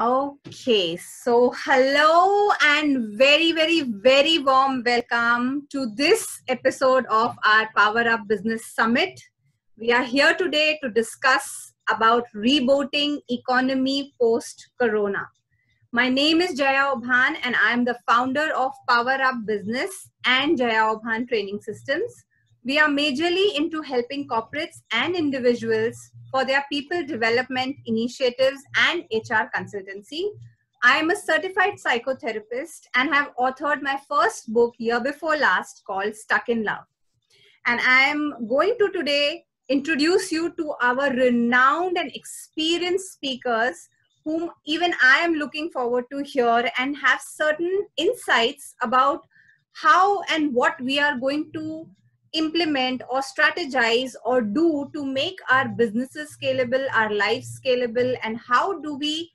Okay, so hello and very warm welcome to this episode of our Power Up Business Summit. We are here today to discuss about rebooting economy post-corona. My name is Jaya Obhan and I am the founder of Power Up Business and Jaya Obhan Training Systems. We are majorly into helping corporates and individuals for their people development initiatives and HR consultancy. I am a certified psychotherapist and have authored my first book year before last called Stuck in Love. And I am going to today introduce you to our renowned and experienced speakers whom even I am looking forward to hear and have certain insights about how and what we are going to implement or strategize or do to make our businesses scalable, our lives scalable, and how do we,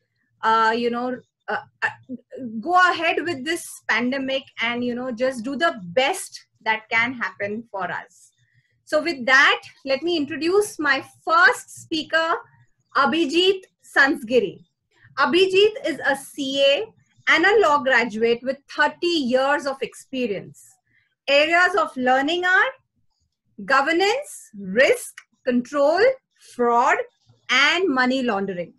go ahead with this pandemic and, just do the best that can happen for us. So with that, let me introduce my first speaker, Abhijit Sansgiri. Abhijit is a CA and a law graduate with 30 years of experience. Areas of learning are governance, risk, control, fraud, and money laundering.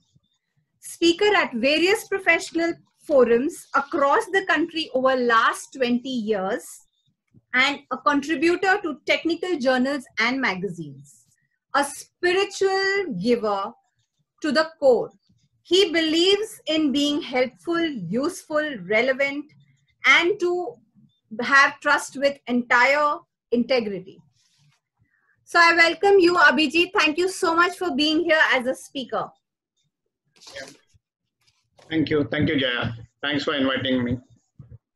Speaker at various professional forums across the country over last 20 years and a contributor to technical journals and magazines. A spiritual giver to the core. He believes in being helpful, useful, relevant, and to have trust with entire integrity. So I welcome you, Abhijit. Thank you so much for being here as a speaker. Yeah. Thank you, Jaya. Thanks for inviting me.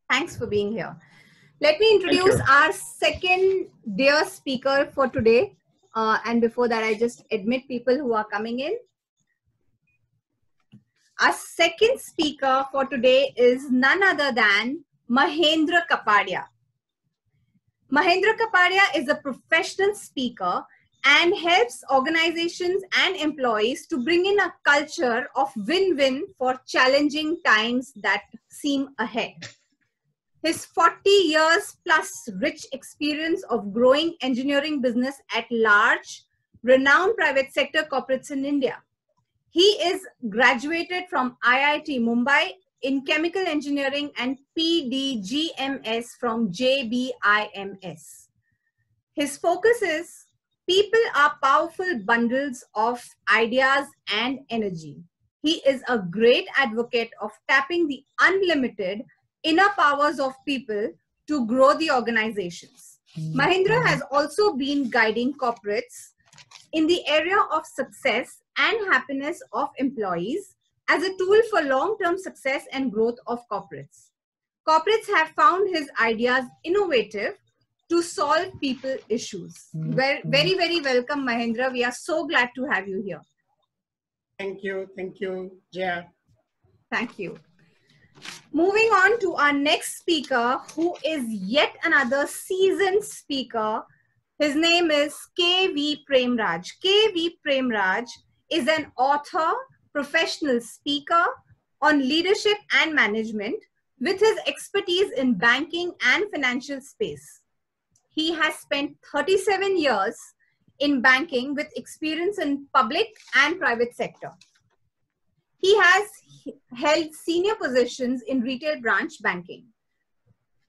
Thanks for being here. Let me introduce our second dear speaker for today. And before that, I just admit people who are coming in. Our second speaker for today is none other than Mahendra Kapadia. Mahendra Kapadia is a professional speaker and helps organizations and employees to bring in a culture of win-win for challenging times that seem ahead. His 40 years plus rich experience of growing engineering business at large, renowned private sector corporates in India. He is graduated from IIT Mumbai in chemical engineering and PDGMS from JBIMS. His focus is people are powerful bundles of ideas and energy. He is a great advocate of tapping the unlimited inner powers of people to grow the organizations. Mahendra has also been guiding corporates in the area of success and happiness of employees as a tool for long-term success and growth of corporates. Corporates have found his ideas innovative to solve people issues. Very welcome, Mahendra. We are so glad to have you here. Thank you, Jaya. Thank you. Moving on to our next speaker, who is yet another seasoned speaker. His name is K.V. Premraj. K.V. Premraj is an author, professional speaker on leadership and management with his expertise in banking and financial space. He has spent 37 years in banking with experience in public and private sector. He has held senior positions in retail branch banking.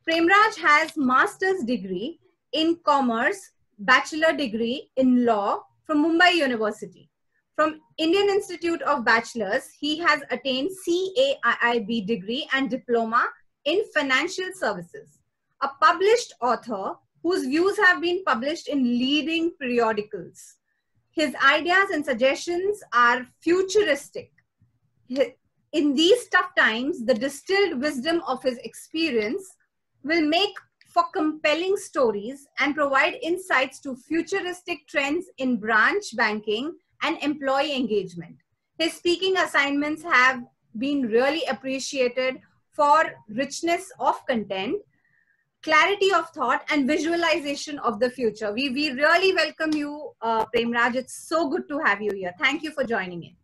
Premraj has master's degree in commerce, bachelor degree in law from Mumbai University. From Indian Institute of Bachelors, he has attained CAIIB degree and diploma in financial services. A published author whose views have been published in leading periodicals. His ideas and suggestions are futuristic. In these tough times, the distilled wisdom of his experience will make for compelling stories and provide insights to futuristic trends in branch banking and employee engagement. His speaking assignments have been really appreciated for richness of content, clarity of thought, and visualization of the future. We really welcome you, Premraj. It's so good to have you here. Thank you for joining in.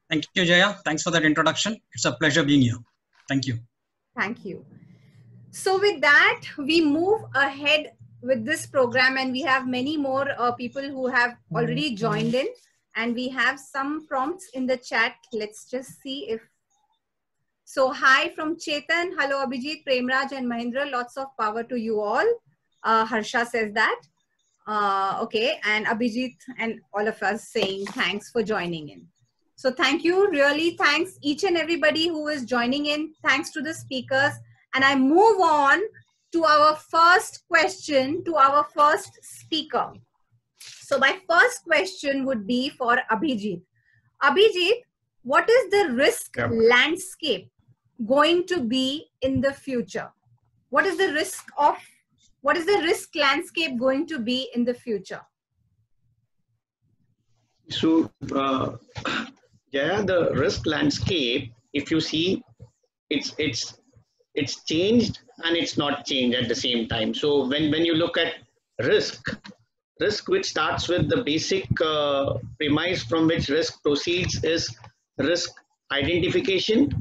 Thank you, Jaya. Thanks for that introduction. It's a pleasure being here. Thank you. Thank you. So with that, we move ahead with this program, and we have many more people who have already joined in, and we have some prompts in the chat. Let's just see if. So hi from Chetan. Hello Abhijit, Premraj and Mahindra. Lots of power to you all. Harsha says that. Okay, and Abhijit and all of us saying thanks for joining in. So thank you, really thanks each and everybody who is joining in. Thanks to the speakers. And I move on to our first question, to our first speaker. So my first question would be for Abhijit. Abhijit, what is the risk landscape going to be in the future? What is the risk landscape going to be in the future? So, yeah, the risk landscape, if you see, it's changed and it's not changed at the same time. So when you look at risk which starts with the basic premise from which risk proceeds is risk identification,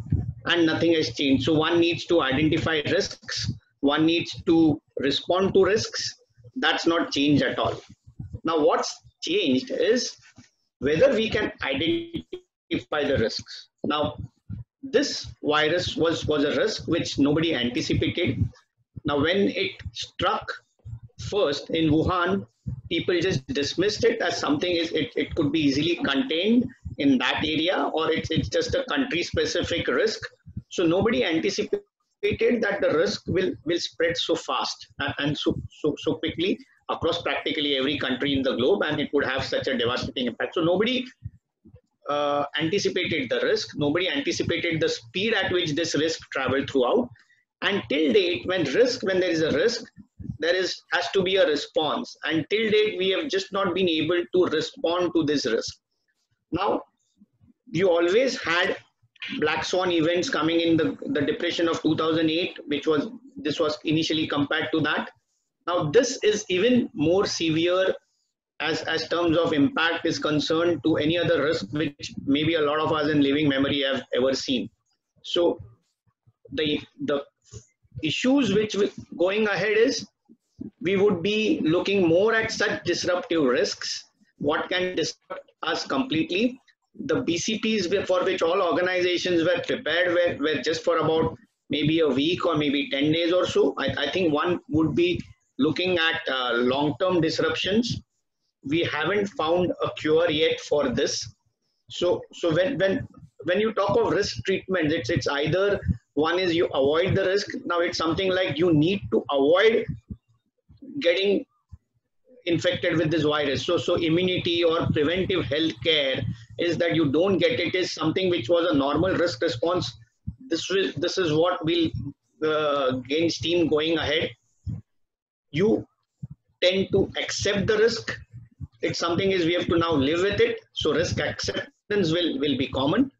and nothing has changed. So one needs to identify risks, one needs to respond to risks. That's not changed at all. Now what's changed is whether we can identify the risks. Now this virus was a risk which nobody anticipated. Now when it struck first in Wuhan, people just dismissed it as something it could be easily contained in that area, or it's just a country specific risk. So nobody anticipated that the risk will spread so fast and so quickly across practically every country in the globe, and it would have such a devastating impact. So nobody anticipated the risk. Nobody anticipated the speed at which this risk traveled throughout. And till date, when there is a risk, there has to be a response. And till date, we have just not been able to respond to this risk. Now, you always had black swan events coming in the depression of 2008, this was initially compared to that. Now, this is even more severe as terms of impact is concerned to any other risk which maybe a lot of us in living memory have ever seen. So the issues which going ahead is we would be looking more at such disruptive risks, what can disrupt us completely. The BCPs for which all organizations were prepared were just for about maybe a week or maybe 10 days or so. I think one would be looking at long-term disruptions. We haven't found a cure yet for this. So when you talk of risk treatment, it's either one is you avoid the risk. Now it's something like you need to avoid getting infected with this virus. So immunity or preventive health care is that you don't get it is something which was a normal risk response. This is what will gain steam going ahead. You tend to accept the risk. It's something is we have to now live with it. So risk acceptance will be common,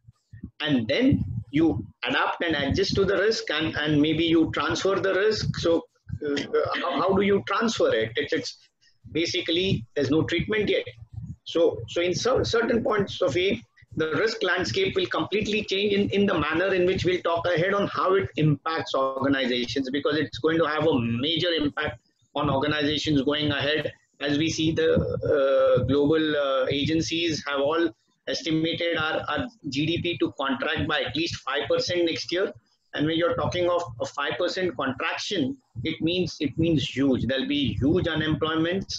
and then you adapt and adjust to the risk, and maybe you transfer the risk. So how do you transfer it? It's basically there's no treatment yet. So in certain points of view, the risk landscape will completely change in the manner in which we'll talk ahead on how it impacts organizations, because it's going to have a major impact on organizations going ahead. As we see, the global agencies have all estimated our GDP to contract by at least 5% next year. And when you're talking of a 5% contraction, it means huge. There'll be huge unemployment.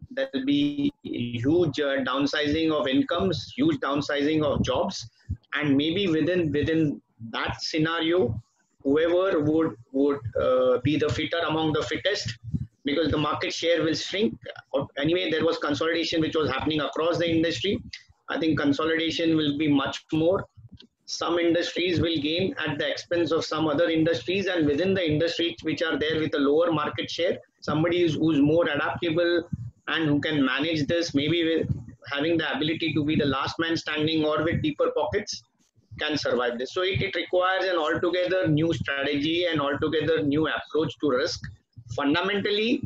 There'll be huge downsizing of incomes, huge downsizing of jobs, and maybe within that scenario, whoever would be the fitter among the fittest, because the market share will shrink. Anyway, there was consolidation which was happening across the industry. I think consolidation will be much more. Some industries will gain at the expense of some other industries, and within the industries which are there with a lower market share, somebody who's more adaptable and who can manage this, maybe with having the ability to be the last man standing or with deeper pockets, can survive this. So it requires an altogether new strategy and altogether new approach to risk. Fundamentally,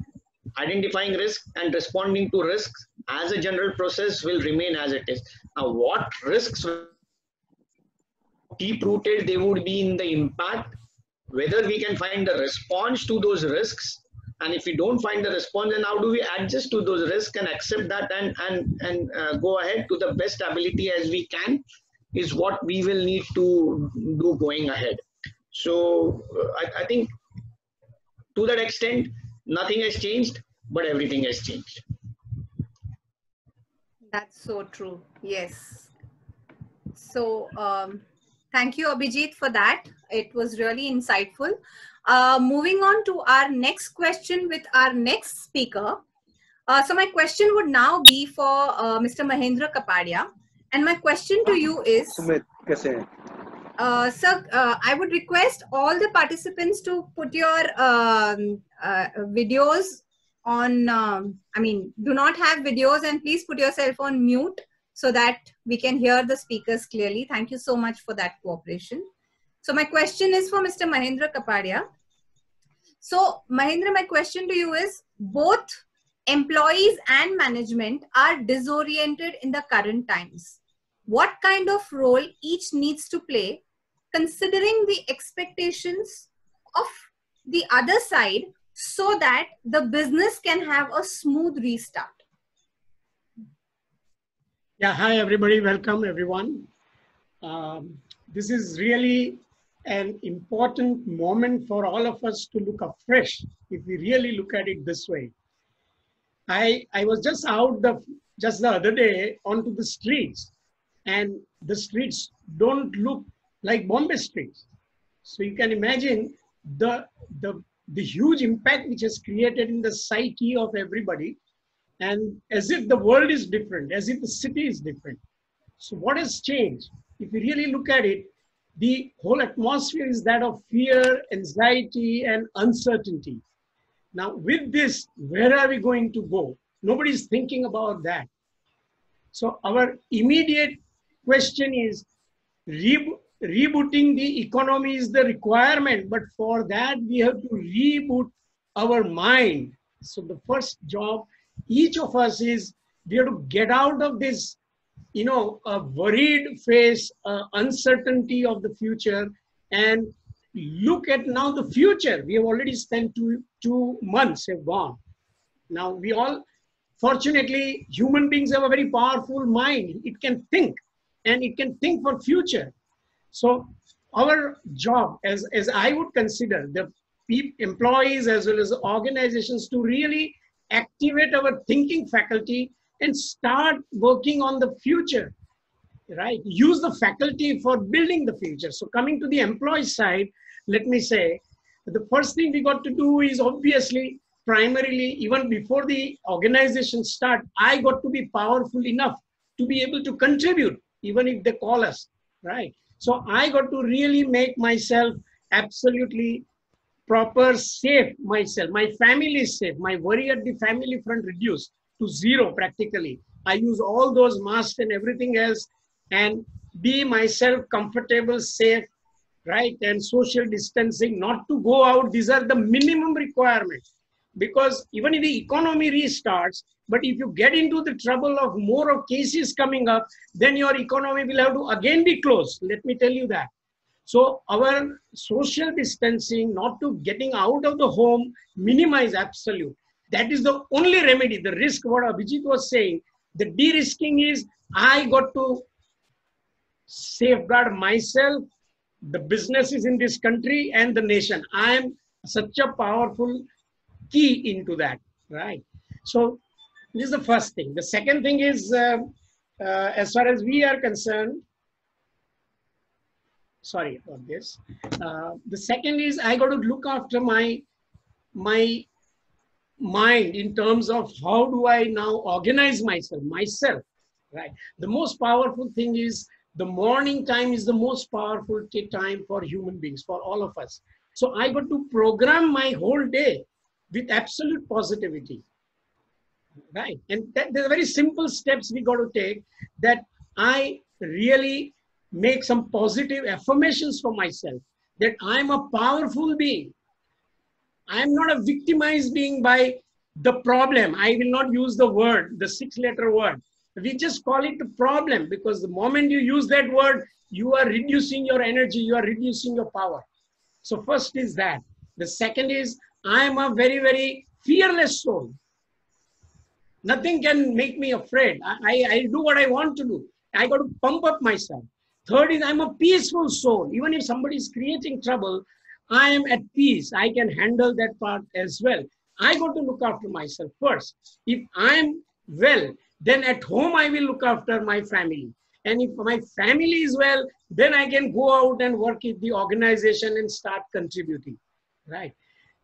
identifying risk and responding to risks as a general process will remain as it is. Now, what risks deep rooted they would be in the impact, whether we can find a response to those risks, and if we don't find the response, then how do we adjust to those risks and accept that and go ahead to the best ability as we can, is what we will need to do going ahead. So I think to that extent, nothing has changed, but everything has changed. That's so true. Yes. So thank you, Abhijit, for that. It was really insightful. Moving on to our next question with our next speaker. So my question would now be for Mr. Mahendra Kapadia. And my question to you is, Sumit, kaise hai? sir, I would request all the participants to put your videos on, do not have videos, and please put yourself on mute so that we can hear the speakers clearly. Thank you so much for that cooperation. So my question is for Mr. Mahendra Kapadia. So Mahendra, my question to you is, both employees and management are disoriented in the current times. What kind of role each needs to play, considering the expectations of the other side, so that the business can have a smooth restart? Yeah, hi everybody, welcome everyone. This is really an important moment for all of us to look afresh, if we really look at it this way. I was just out just the other day onto the streets, and the streets don't look like Bombay streets. So you can imagine the huge impact which has created in the psyche of everybody, and as if the world is different, as if the city is different. So what has changed? If you really look at it, the whole atmosphere is that of fear, anxiety, and uncertainty. Now with this, where are we going to go? Nobody's thinking about that. So our immediate question is, rebooting the economy is the requirement, but for that we have to reboot our mind. So the first job each of us is, we have to get out of this, a worried face, uncertainty of the future, and look at now the future. We have already spent two months have gone. Now we all, fortunately, human beings have a very powerful mind. It can think, and it can think for future. So our job, as I would consider, the employees as well as organizations, to really activate our thinking faculty and start working on the future, right? Use the faculty for building the future. So coming to the employee side, let me say, the first thing we got to do is, obviously, primarily, even before the organization start, I got to be powerful enough to be able to contribute, even if they call us, right? So I got to really make myself absolutely proper, safe myself. My family is safe. My worry at the family front reduced to zero practically. I use all those masks and everything else, and be myself comfortable, safe, right? And social distancing, not to go out. These are the minimum requirements, because even if the economy restarts, but if you get into the trouble of more of cases coming up, then your economy will have to again be closed. Let me tell you that. So our social distancing, not to getting out of the home, minimize absolute. That is the only remedy. The risk, what Abhijit was saying, the de-risking is, I got to safeguard myself, the businesses in this country, and the nation. I am such a powerful key into that, right? So this is the first thing. The second thing is, as far as we are concerned, sorry about this. The second is, I got to look after my mind in terms of how do I now organize myself, right? The most powerful thing is, the morning time is the most powerful time for human beings, for all of us. So I got to program my whole day with absolute positivity, right? And there are very simple steps we got to take, that I really make some positive affirmations for myself, that I'm a powerful being. I'm not a victimized being by the problem. I will not use the word, the 6-letter word. We just call it the problem, because the moment you use that word, you are reducing your energy, you are reducing your power. So first is that. The second is, I am a very, very fearless soul. Nothing can make me afraid. I do what I want to do. I got to pump up myself. Third is, I'm a peaceful soul. Even if somebody is creating trouble, I am at peace. I can handle that part as well. I got to look after myself first. If I'm well, then at home I will look after my family. And if my family is well, then I can go out and work with the organization and start contributing, right?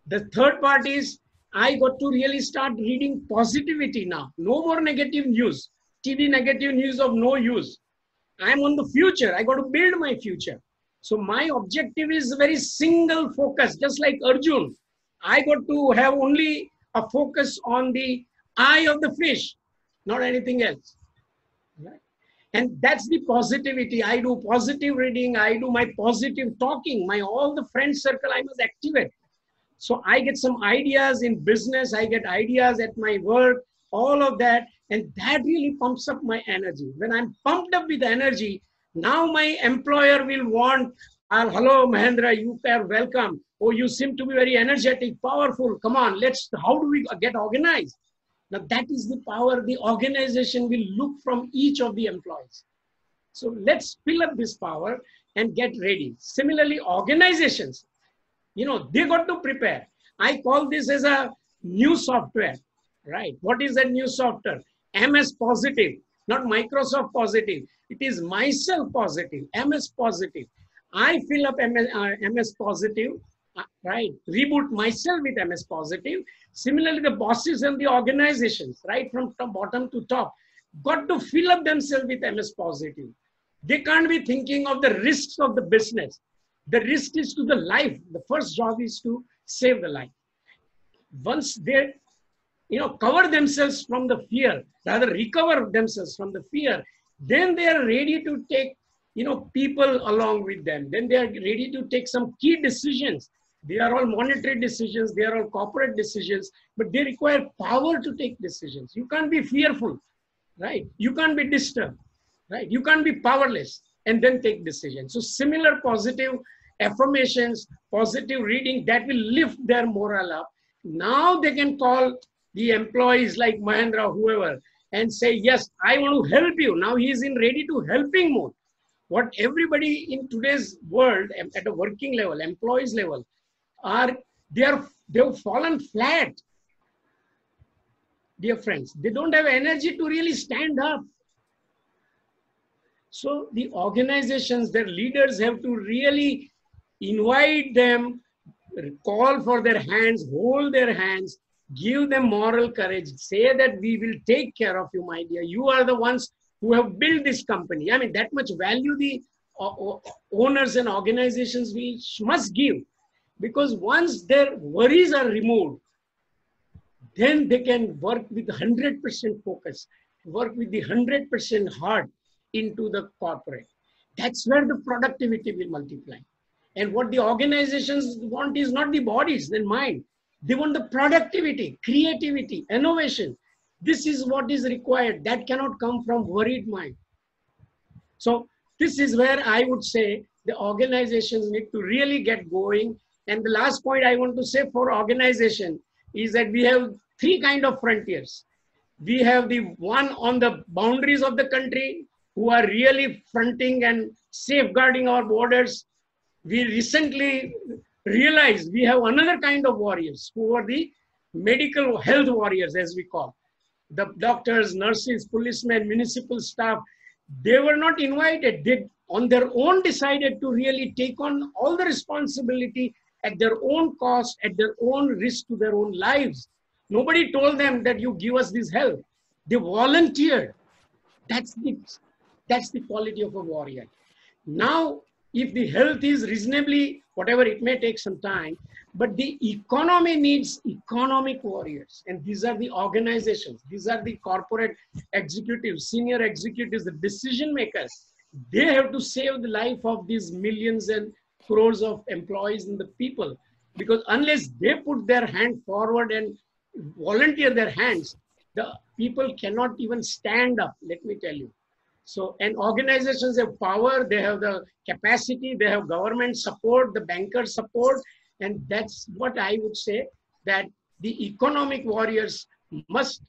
The third part is, I got to really start reading positivity now. No more negative news. TV negative news of no use. I'm on the future. I got to build my future. So my objective is very single focus, just like Arjun. I got to have only a focus on the eye of the fish, not anything else. Right? And that's the positivity. I do positive reading. I do my positive talking. My all the friend circle I must activate. So I get some ideas in business. I get ideas at my work, all of that. And that really pumps up my energy. When I'm pumped up with energy, now my employer will want, hello, Mahendra, you are welcome. Oh, you seem to be very energetic, powerful. Come on, how do we get organized? Now that is the power the organization will look from each of the employees. So let's fill up this power and get ready. Similarly, organizations, they got to prepare. I call this as a new software, right? What is that new software? MS Positive, not Microsoft Positive. It is myself positive, MS Positive. I fill up MS Positive, right? Reboot myself with MS Positive. Similarly, the bosses and the organizations, right from bottom to top, got to fill up themselves with MS Positive. They can't be thinking of the risks of the business. The risk is to the life. The first job is to save the life. Once they, cover themselves from the fear, rather recover themselves from the fear, then they are ready to take, people along with them. Then they are ready to take some key decisions. They are all monetary decisions. They are all corporate decisions, but they require power to take decisions. You can't be fearful, right? You can't be disturbed, right? You can't be powerless and then take decisions. So similar positive affirmations, positive reading, that will lift their morale up. Now they can call the employees like Mahendra, whoever, and say, yes, I want to help you. Now he is in ready to helping mode. What everybody in today's world at a working level, employees level, they've fallen flat. Dear friends, they don't have energy to really stand up. So the organizations, their leaders have to really invite them, call for their hands, hold their hands, give them moral courage, say that we will take care of you, my dear. You are the ones who have built this company. I mean, that much value the owners and organizations must give, because once their worries are removed, then they can work with 100% focus, work with the 100% heart into the corporate. That's where the productivity will multiply. And what the organizations want is not the bodies, the mind. They want the productivity, creativity, innovation. This is what is required. That cannot come from worried mind. So this is where I would say the organizations need to really get going. And the last point I want to say for organization is that we have three kinds of frontiers. We have the one on the boundaries of the country who are really fronting and safeguarding our borders. We recently realized we have another kind of warriors who are the medical health warriors, as we call. The doctors, nurses, policemen, municipal staff, they were not invited. They on their own decided to really take on all the responsibility at their own cost, at their own risk to their own lives. Nobody told them that you give us this help. They volunteered. That's the quality of a warrior. Now, if the health is reasonably, whatever, it may take some time, but the economy needs economic warriors. And these are the organizations. These are the corporate executives, senior executives, the decision makers. They have to save the life of these millions and crores of employees and the people. Because unless they put their hand forward and volunteer their hands, the people cannot even stand up, let me tell you. So, and organizations have power, they have the capacity, they have government support, the banker support, and that's what I would say, that the economic warriors must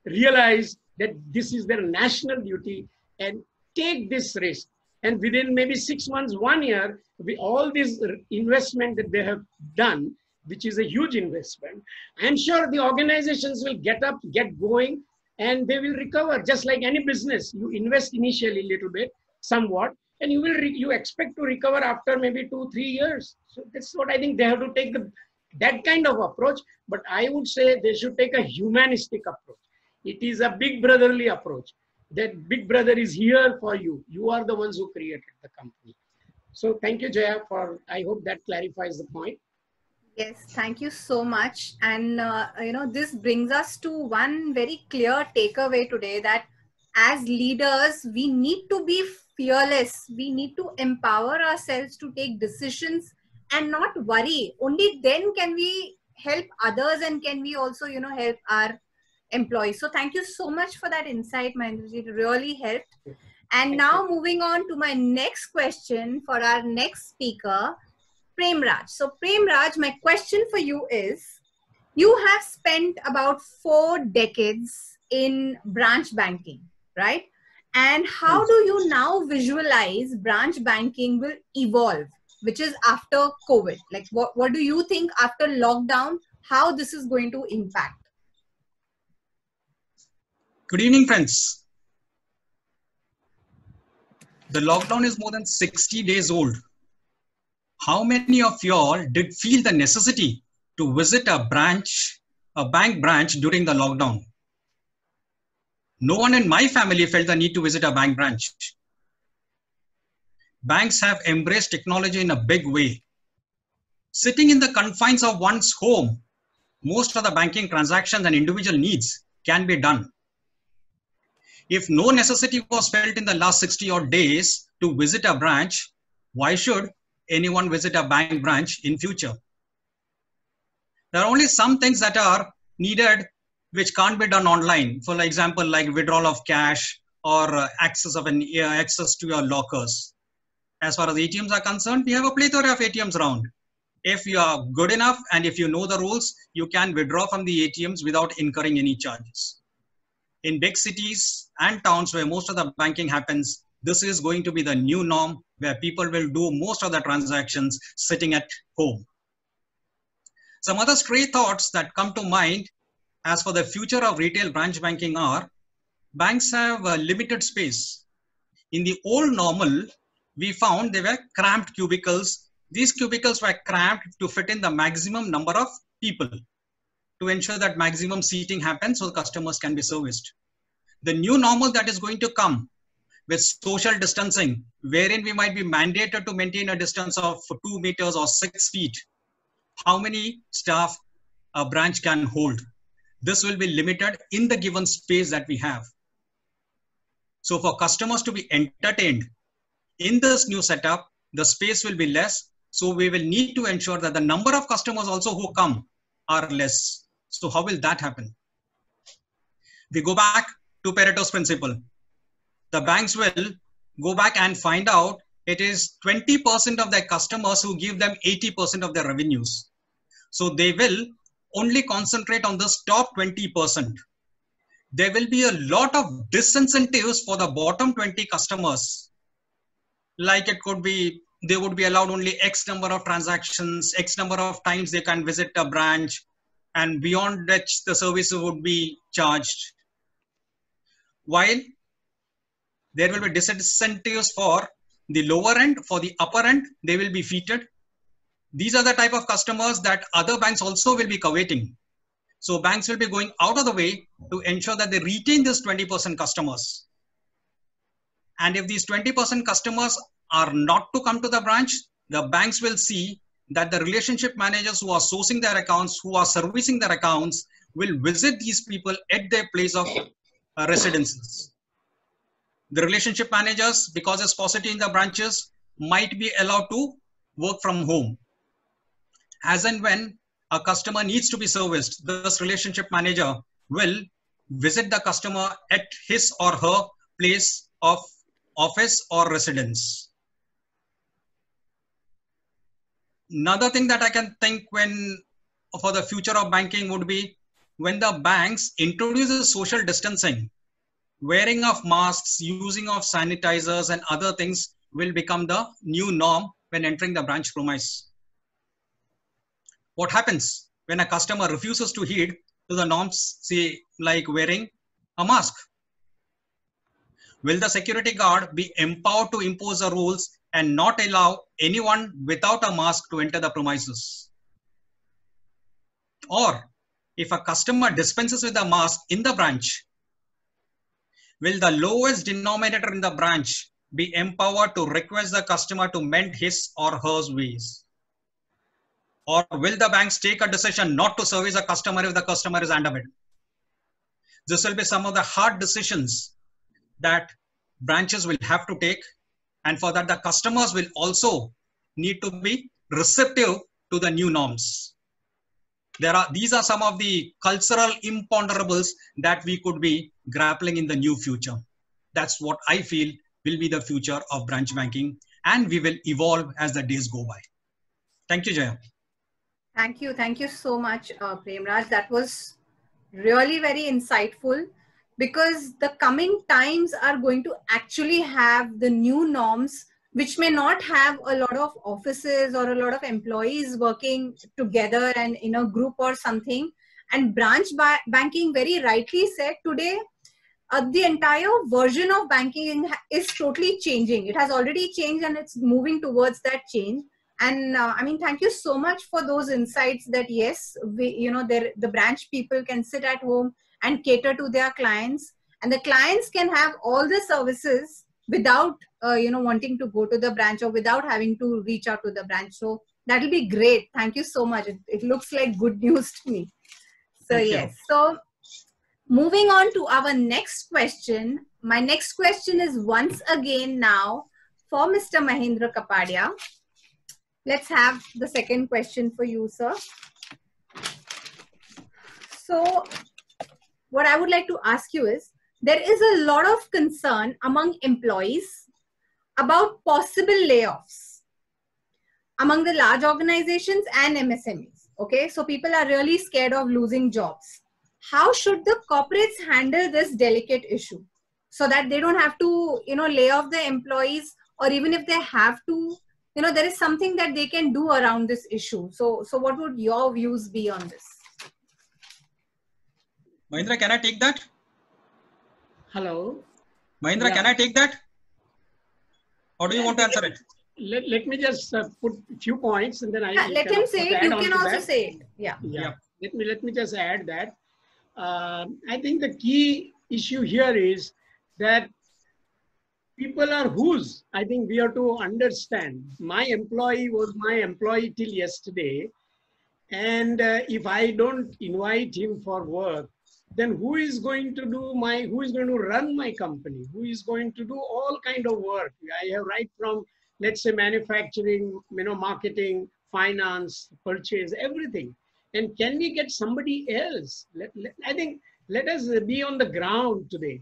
realize that this is their national duty and take this risk. And within maybe 6 months, 1 year, with all this investment that they have done, which is a huge investment, I'm sure the organizations will get up, get going, and they will recover. Just like any business, you invest initially a little bit, somewhat, and you expect to recover after maybe 2-3 years. So that's what I think they have to take, that kind of approach. But I would say they should take a humanistic approach. It is a big brotherly approach. That big brother is here for you. You are the ones who created the company. So thank you, Jaya, I hope that clarifies the point. Yes, thank you so much. And, this brings us to one very clear takeaway today, that as leaders, we need to be fearless. We need to empower ourselves to take decisions and not worry. Only then can we help others and can we also, help our employees. So thank you so much for that insight, Mahendraji. It really helped. And now moving on to my next question for our next speaker, Prem Raj. So Prem Raj, my question for you is, you have spent about 4 decades in branch banking, right? And how do you now visualize branch banking will evolve, which is after COVID? Like what do you think after lockdown, how this is going to impact? Good evening, friends. The lockdown is more than 60 days old. How many of y'all did feel the necessity to visit a bank branch during the lockdown? No one in my family felt the need to visit a bank branch. Banks have embraced technology in a big way. Sitting in the confines of one's home, most of the banking transactions and individual needs can be done. If no necessity was felt in the last 60 odd days to visit a branch, why should anyone visit a bank branch in future? There are only some things that are needed which can't be done online. For example, like withdrawal of cash or access to your lockers. As far as ATMs are concerned, we have a plethora of ATMs around. If you are good enough and if you know the rules, you can withdraw from the ATMs without incurring any charges. In big cities and towns where most of the banking happens, this is going to be the new norm, where people will do most of the transactions sitting at home. Some other stray thoughts that come to mind as for the future of retail branch banking are, banks have a limited space. In the old normal, we found they were cramped cubicles. These cubicles were cramped to fit in the maximum number of people to ensure that maximum seating happens so customers can be serviced. The new normal that is going to come with social distancing, wherein we might be mandated to maintain a distance of 2 meters or 6 feet. How many staff a branch can hold? This will be limited in the given space that we have. So for customers to be entertained in this new setup, the space will be less. So we will need to ensure that the number of customers also who come are less. So how will that happen? We go back to Pareto's principle. The banks will go back and find out it is 20% of their customers who give them 80% of their revenues. So they will only concentrate on this top 20%. There will be a lot of disincentives for the bottom 20 customers. Like it could be, they would be allowed only X number of transactions, X number of times they can visit a branch, and beyond that the service would be charged. While there will be disincentives for the lower end, for the upper end, they will be feted. These are the type of customers that other banks also will be coveting. So banks will be going out of the way to ensure that they retain these 20% customers. And if these 20% customers are not to come to the branch, the banks will see that the relationship managers who are sourcing their accounts, who are servicing their accounts, will visit these people at their place of residences. The relationship managers, because there's paucity in the branches, might be allowed to work from home. As and when a customer needs to be serviced, this relationship manager will visit the customer at his or her place of office or residence. Another thing that I can think for the future of banking would be when the banks introduces social distancing, wearing of masks, using of sanitizers and other things will become the new norm when entering the branch premise. What happens when a customer refuses to heed to the norms, say like wearing a mask? Will the security guard be empowered to impose the rules and not allow anyone without a mask to enter the premises? Or if a customer dispenses with a mask in the branch, will the lowest denominator in the branch be empowered to request the customer to mend his or her ways? Or will the banks take a decision not to service a customer if the customer is underbid? This will be some of the hard decisions that branches will have to take, and for that the customers will also need to be receptive to the new norms. These are some of the cultural imponderables that we could be grappling in the new future. That's what I feel will be the future of branch banking, and we will evolve as the days go by. Thank you, Jaya. Thank you. Thank you so much, Premraj. That was really very insightful, because the coming times are going to actually have the new norms, which may not have a lot of offices or a lot of employees working together and in a group or something. And branch banking, very rightly said, today the entire version of banking is totally changing. It has already changed and it's moving towards that change. And I mean, thank you so much for those insights that yes, the branch people can sit at home and cater to their clients, and the clients can have all the services without wanting to go to the branch or without having to reach out to the branch. So that will be great. Thank you so much. It looks like good news to me. So yes. So moving on to our next question. My next question is once again now for Mr. Mahendra Kapadia. Let's have the second question for you, sir. So what I would like to ask you is, there is a lot of concern among employees about possible layoffs among the large organizations and MSMEs. Okay, so people are really scared of losing jobs. How should the corporates handle this delicate issue so that they don't have to, lay off the employees, or even if they have to, there is something that they can do around this issue. So what would your views be on this? Mahendra, can I take that? Hello. Mahendra, can I take that? Or do you want to answer it? Let me just put a few points and then let him say it. You can also say it. Yeah. Let me just add that. I think the key issue here is that people are whose. I think we have to understand. My employee was my employee till yesterday, and if I don't invite him for work, then who is going to run my company? Who is going to do all kind of work? I have right from, let's say, manufacturing, marketing, finance, purchase, everything. And can we get somebody else? I think let us be on the ground today.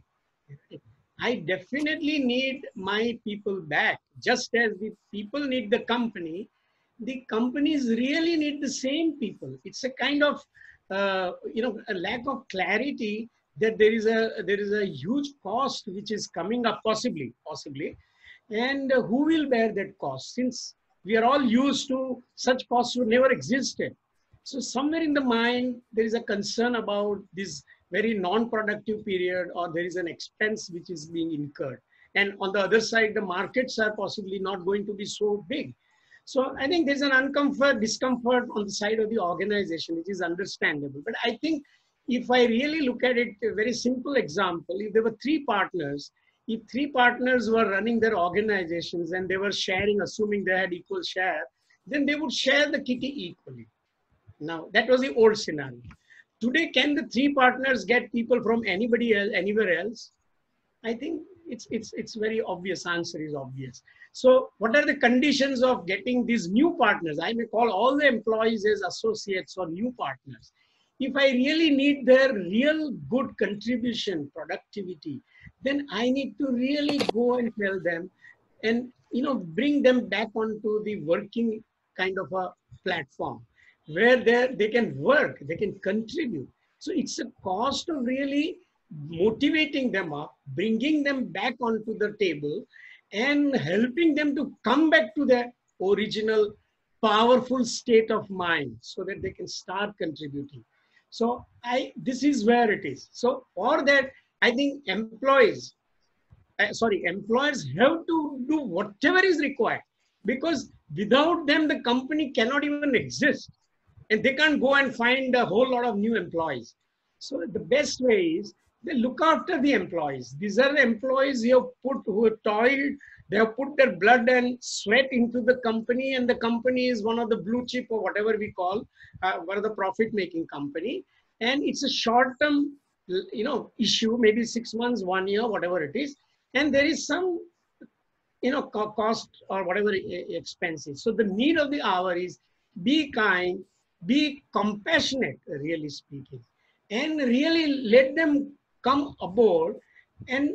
I definitely need my people back. Just as the people need the companies really need the same people. It's a kind of a lack of clarity that there is a huge cost which is coming up possibly, and who will bear that cost, since we are all used to such costs who never existed. So somewhere in the mind there is a concern about this very non-productive period, or there is an expense which is being incurred, and on the other side the markets are possibly not going to be so big. So I think there's an discomfort on the side of the organization, which is understandable. But I think if I really look at it, a very simple example, if there were three partners, if three partners were running their organizations and they were sharing, assuming they had equal share, then they would share the kitty equally. Now, that was the old scenario. Today, can the three partners get people from anybody else, anywhere else? I think it's very obvious. Answer is obvious. So what are the conditions of getting these new partners? I may call all the employees as associates or new partners. if I really need their real good contribution, productivity, then I need to really go and tell them and, you know, bring them back onto the working kind of a platform where they can work, they can contribute. So it's a cost of really motivating them up, bringing them back onto the table and helping them to come back to their original powerful state of mind so that they can start contributing. So this is where it is. So for that, I think employers have to do whatever is required, because without them, the company cannot even exist. And they can't go and find a whole lot of new employees. So the best way is they look after the employees. These are the employees who have toiled, they have put their blood and sweat into the company, and the company is one of the blue chip or whatever we call, one of the profit-making company. And it's a short-term, you know, issue, maybe 6 months, 1 year, whatever it is. And there is some, you know, cost or whatever expenses. So the need of the hour is be kind, be compassionate, really speaking, and really let them come aboard and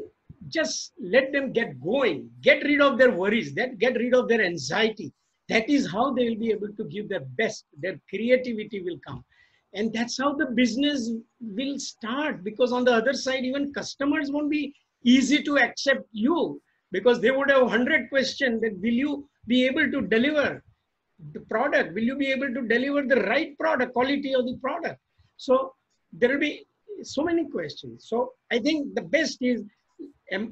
just let them get going, get rid of their worries, get rid of their anxiety. That is how they will be able to give their best, their creativity will come. And that's how the business will start, because on the other side, even customers won't be easy to accept you, because they would have 100 questions that will you be able to deliver the product? Will you be able to deliver the right product, quality of the product? So there will be so many questions. So I think the best is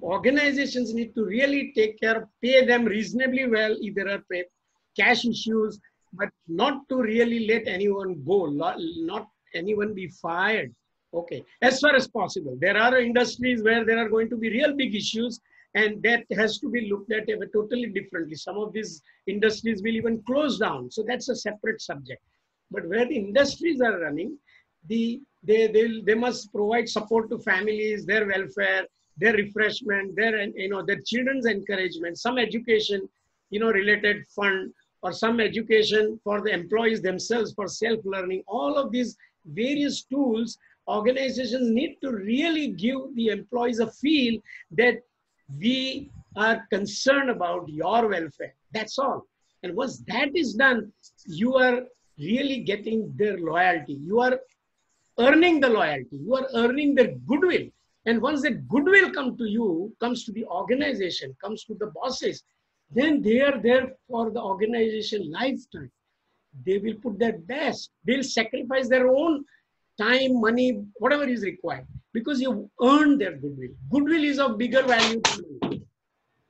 organizations need to really take care, pay them reasonably well if there are cash issues, but not to really let anyone go, not anyone be fired. Okay, as far as possible. There are industries where there are going to be real big issues, and that has to be looked at totally differently. Some of these industries will even close down. So that's a separate subject. But where the industries are running, they must provide support to families, their welfare, their refreshment, their children's encouragement, some education, related fund, or some education for the employees themselves for self-learning. All of these various tools, organizations need to really give the employees a feel that we are concerned about your welfare. That's all. And once that is done, you are really getting their loyalty. You are earning the loyalty. You are earning their goodwill. And once that goodwill comes to the organization, comes to the bosses, then they are there for the organization lifetime. They will put their best. They'll sacrifice their own time, money, whatever is required, because you've earned their goodwill. Goodwill is of bigger value than money.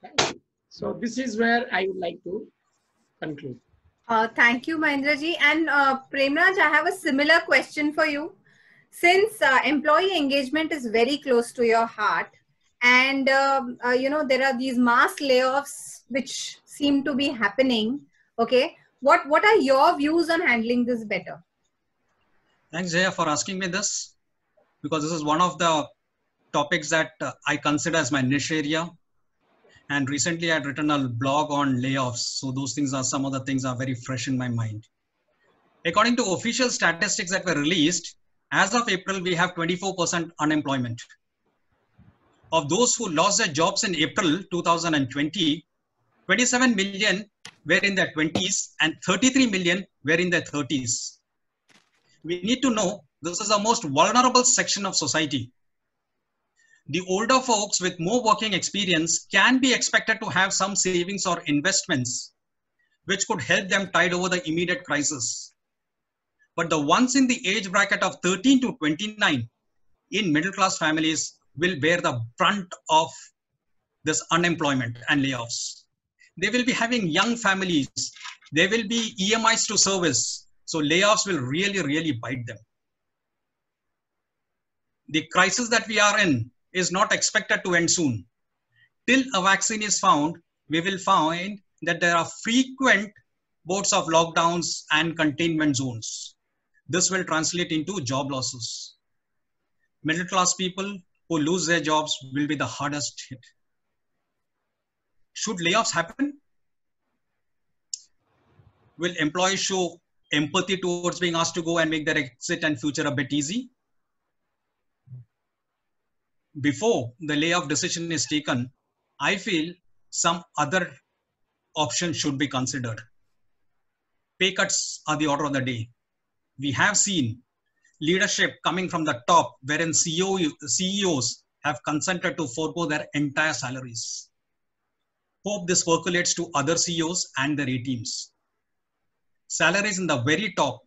Okay? So this is where I would like to conclude. Thank you, Mahendraji. And Premraj, I have a similar question for you. Since employee engagement is very close to your heart, and there are these mass layoffs which seem to be happening. Okay, what are your views on handling this better? Thanks, Jaya, for asking me this, because this is one of the topics that I consider as my niche area. And recently I had written a blog on layoffs. So those things are, some of the things are very fresh in my mind. According to official statistics that were released, as of April, we have 24% unemployment. Of those who lost their jobs in April 2020, 27 million were in their 20s and 33 million were in their 30s. We need to know this is the most vulnerable section of society. The older folks with more working experience can be expected to have some savings or investments which could help them tide over the immediate crisis. But the ones in the age bracket of 13 to 29 in middle class families will bear the brunt of this unemployment and layoffs. They will be having young families. There will be EMIs to service. So layoffs will really, really bite them. The crisis that we are in is not expected to end soon. Till a vaccine is found, we will find that there are frequent bouts of lockdowns and containment zones. This will translate into job losses. Middle class people who lose their jobs will be the hardest hit. Should layoffs happen? Will employees show empathy towards being asked to go and make their exit and future a bit easy? Before the layoff decision is taken, I feel some other option should be considered. Pay cuts are the order of the day. We have seen leadership coming from the top, wherein CEOs have consented to forego their entire salaries. Hope this percolates to other CEOs and their A teams. Salaries in the very top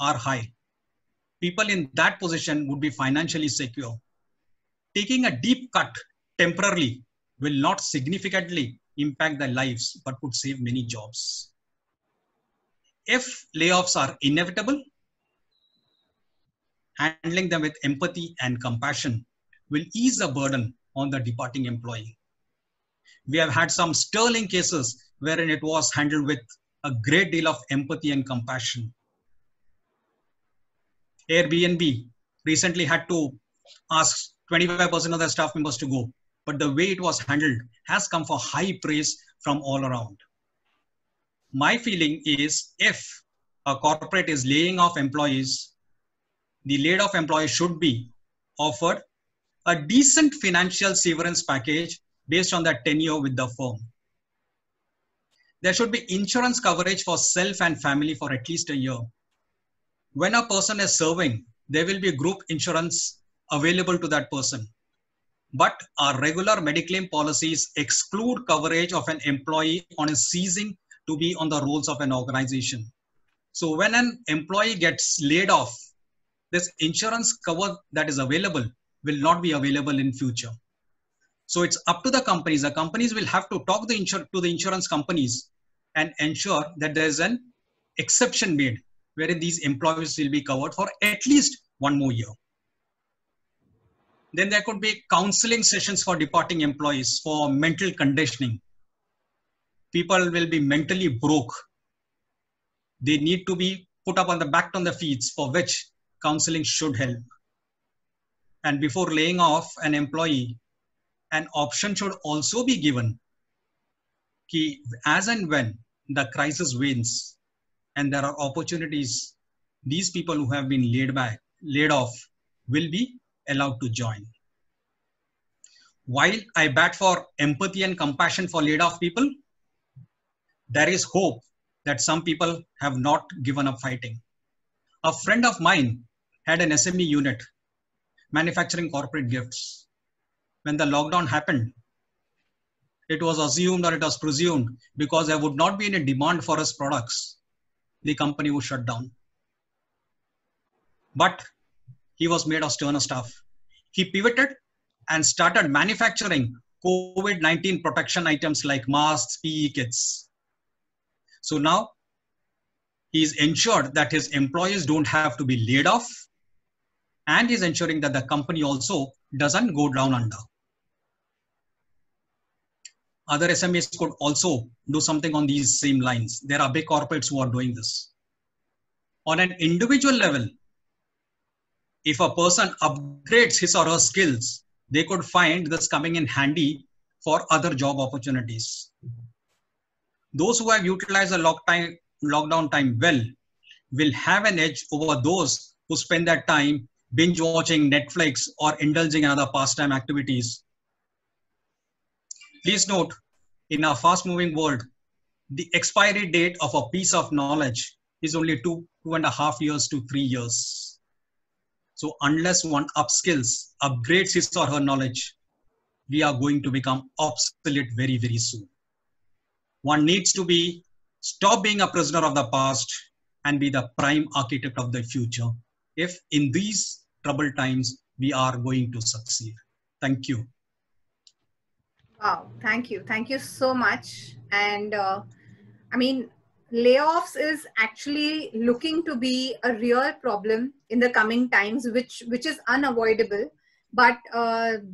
are high. People in that position would be financially secure. Taking a deep cut temporarily will not significantly impact their lives, but would save many jobs. If layoffs are inevitable, handling them with empathy and compassion will ease the burden on the departing employee. We have had some sterling cases wherein it was handled with a great deal of empathy and compassion. Airbnb recently had to ask 25% of their staff members to go, but the way it was handled has come for high praise from all around. My feeling is if a corporate is laying off employees, the laid off employee should be offered a decent financial severance package based on their tenure with the firm. There should be insurance coverage for self and family for at least a year. When a person is serving, there will be group insurance available to that person. But our regular Mediclaim policies exclude coverage of an employee on his ceasing to be on the rolls of an organization. So when an employee gets laid off, this insurance cover that is available will not be available in future. So it's up to the companies. The companies will have to talk to the insurance companies and ensure that there is an exception made wherein these employees will be covered for at least one more year. Then there could be counseling sessions for departing employees for mental conditioning. People will be mentally broke. They need to be put up on the back on the feet, for which counseling should help. And before laying off an employee, an option should also be given ki as and when the crisis wanes and there are opportunities, these people who have been laid off will be allowed to join. While I bat for empathy and compassion for laid off people, there is hope that some people have not given up fighting. A friend of mine had an SME unit manufacturing corporate gifts. When the lockdown happened, it was assumed or it was presumed because there would not be any demand for his products, the company would shut down. But he was made of sterner stuff. He pivoted and started manufacturing COVID-19 protection items like masks, PE kits. So now he's ensured that his employees don't have to be laid off, and he's ensuring that the company also doesn't go down under. Other SMEs could also do something on these same lines. There are big corporates who are doing this. On an individual level, if a person upgrades his or her skills, they could find this coming in handy for other job opportunities. Those who have utilized the lockdown time well will have an edge over those who spend their time binge watching Netflix or indulging in other pastime activities. Please note, in our fast-moving world, the expiry date of a piece of knowledge is only 2.5 years to 3 years. So unless one upskills, upgrades his or her knowledge, we are going to become obsolete very, very soon. One needs to stop being a prisoner of the past and be the prime architect of the future, if in these troubled times we are going to succeed. Thank you. Wow, thank you. Thank you so much. And I mean, layoffs is actually looking to be a real problem in the coming times, which is unavoidable. But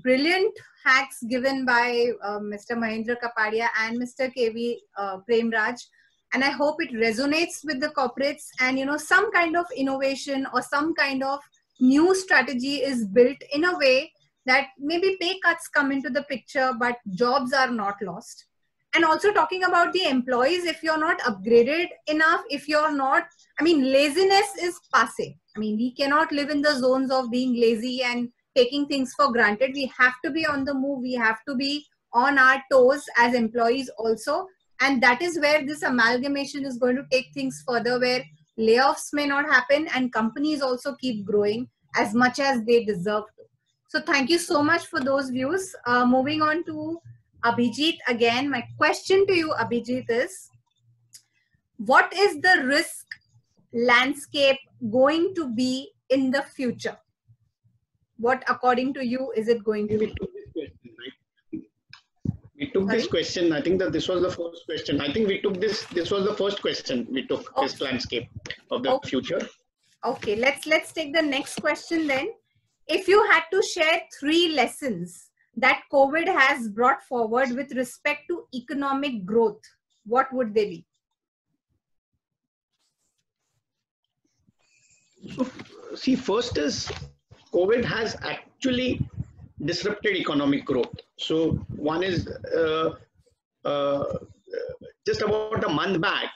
brilliant hacks given by Mr. Mahendra Kapadia and Mr. KV Premraj. And I hope it resonates with the corporates, and some kind of innovation or some kind of new strategy is built in a way that maybe pay cuts come into the picture, but jobs are not lost. And also talking about the employees, if you're not upgraded enough, if you're not, I mean, laziness is passé. I mean, we cannot live in the zones of being lazy and taking things for granted. We have to be on the move. We have to be on our toes as employees also. And that is where this amalgamation is going to take things further, where layoffs may not happen and companies also keep growing as much as they deserve to. So thank you so much for those views. Moving on to Abhijit again. My question to you, Abhijit, is what is the risk landscape going to be in the future? What, according to you, is it going to be? We took this question. I think that this was the first question. I think we took this. This was the first question we took. Okay. Risk landscape of the future. Okay, let's take the next question then. If you had to share 3 lessons that COVID has brought forward with respect to economic growth, what would they be? So, see, first is COVID has actually disrupted economic growth. So one is just about a month back,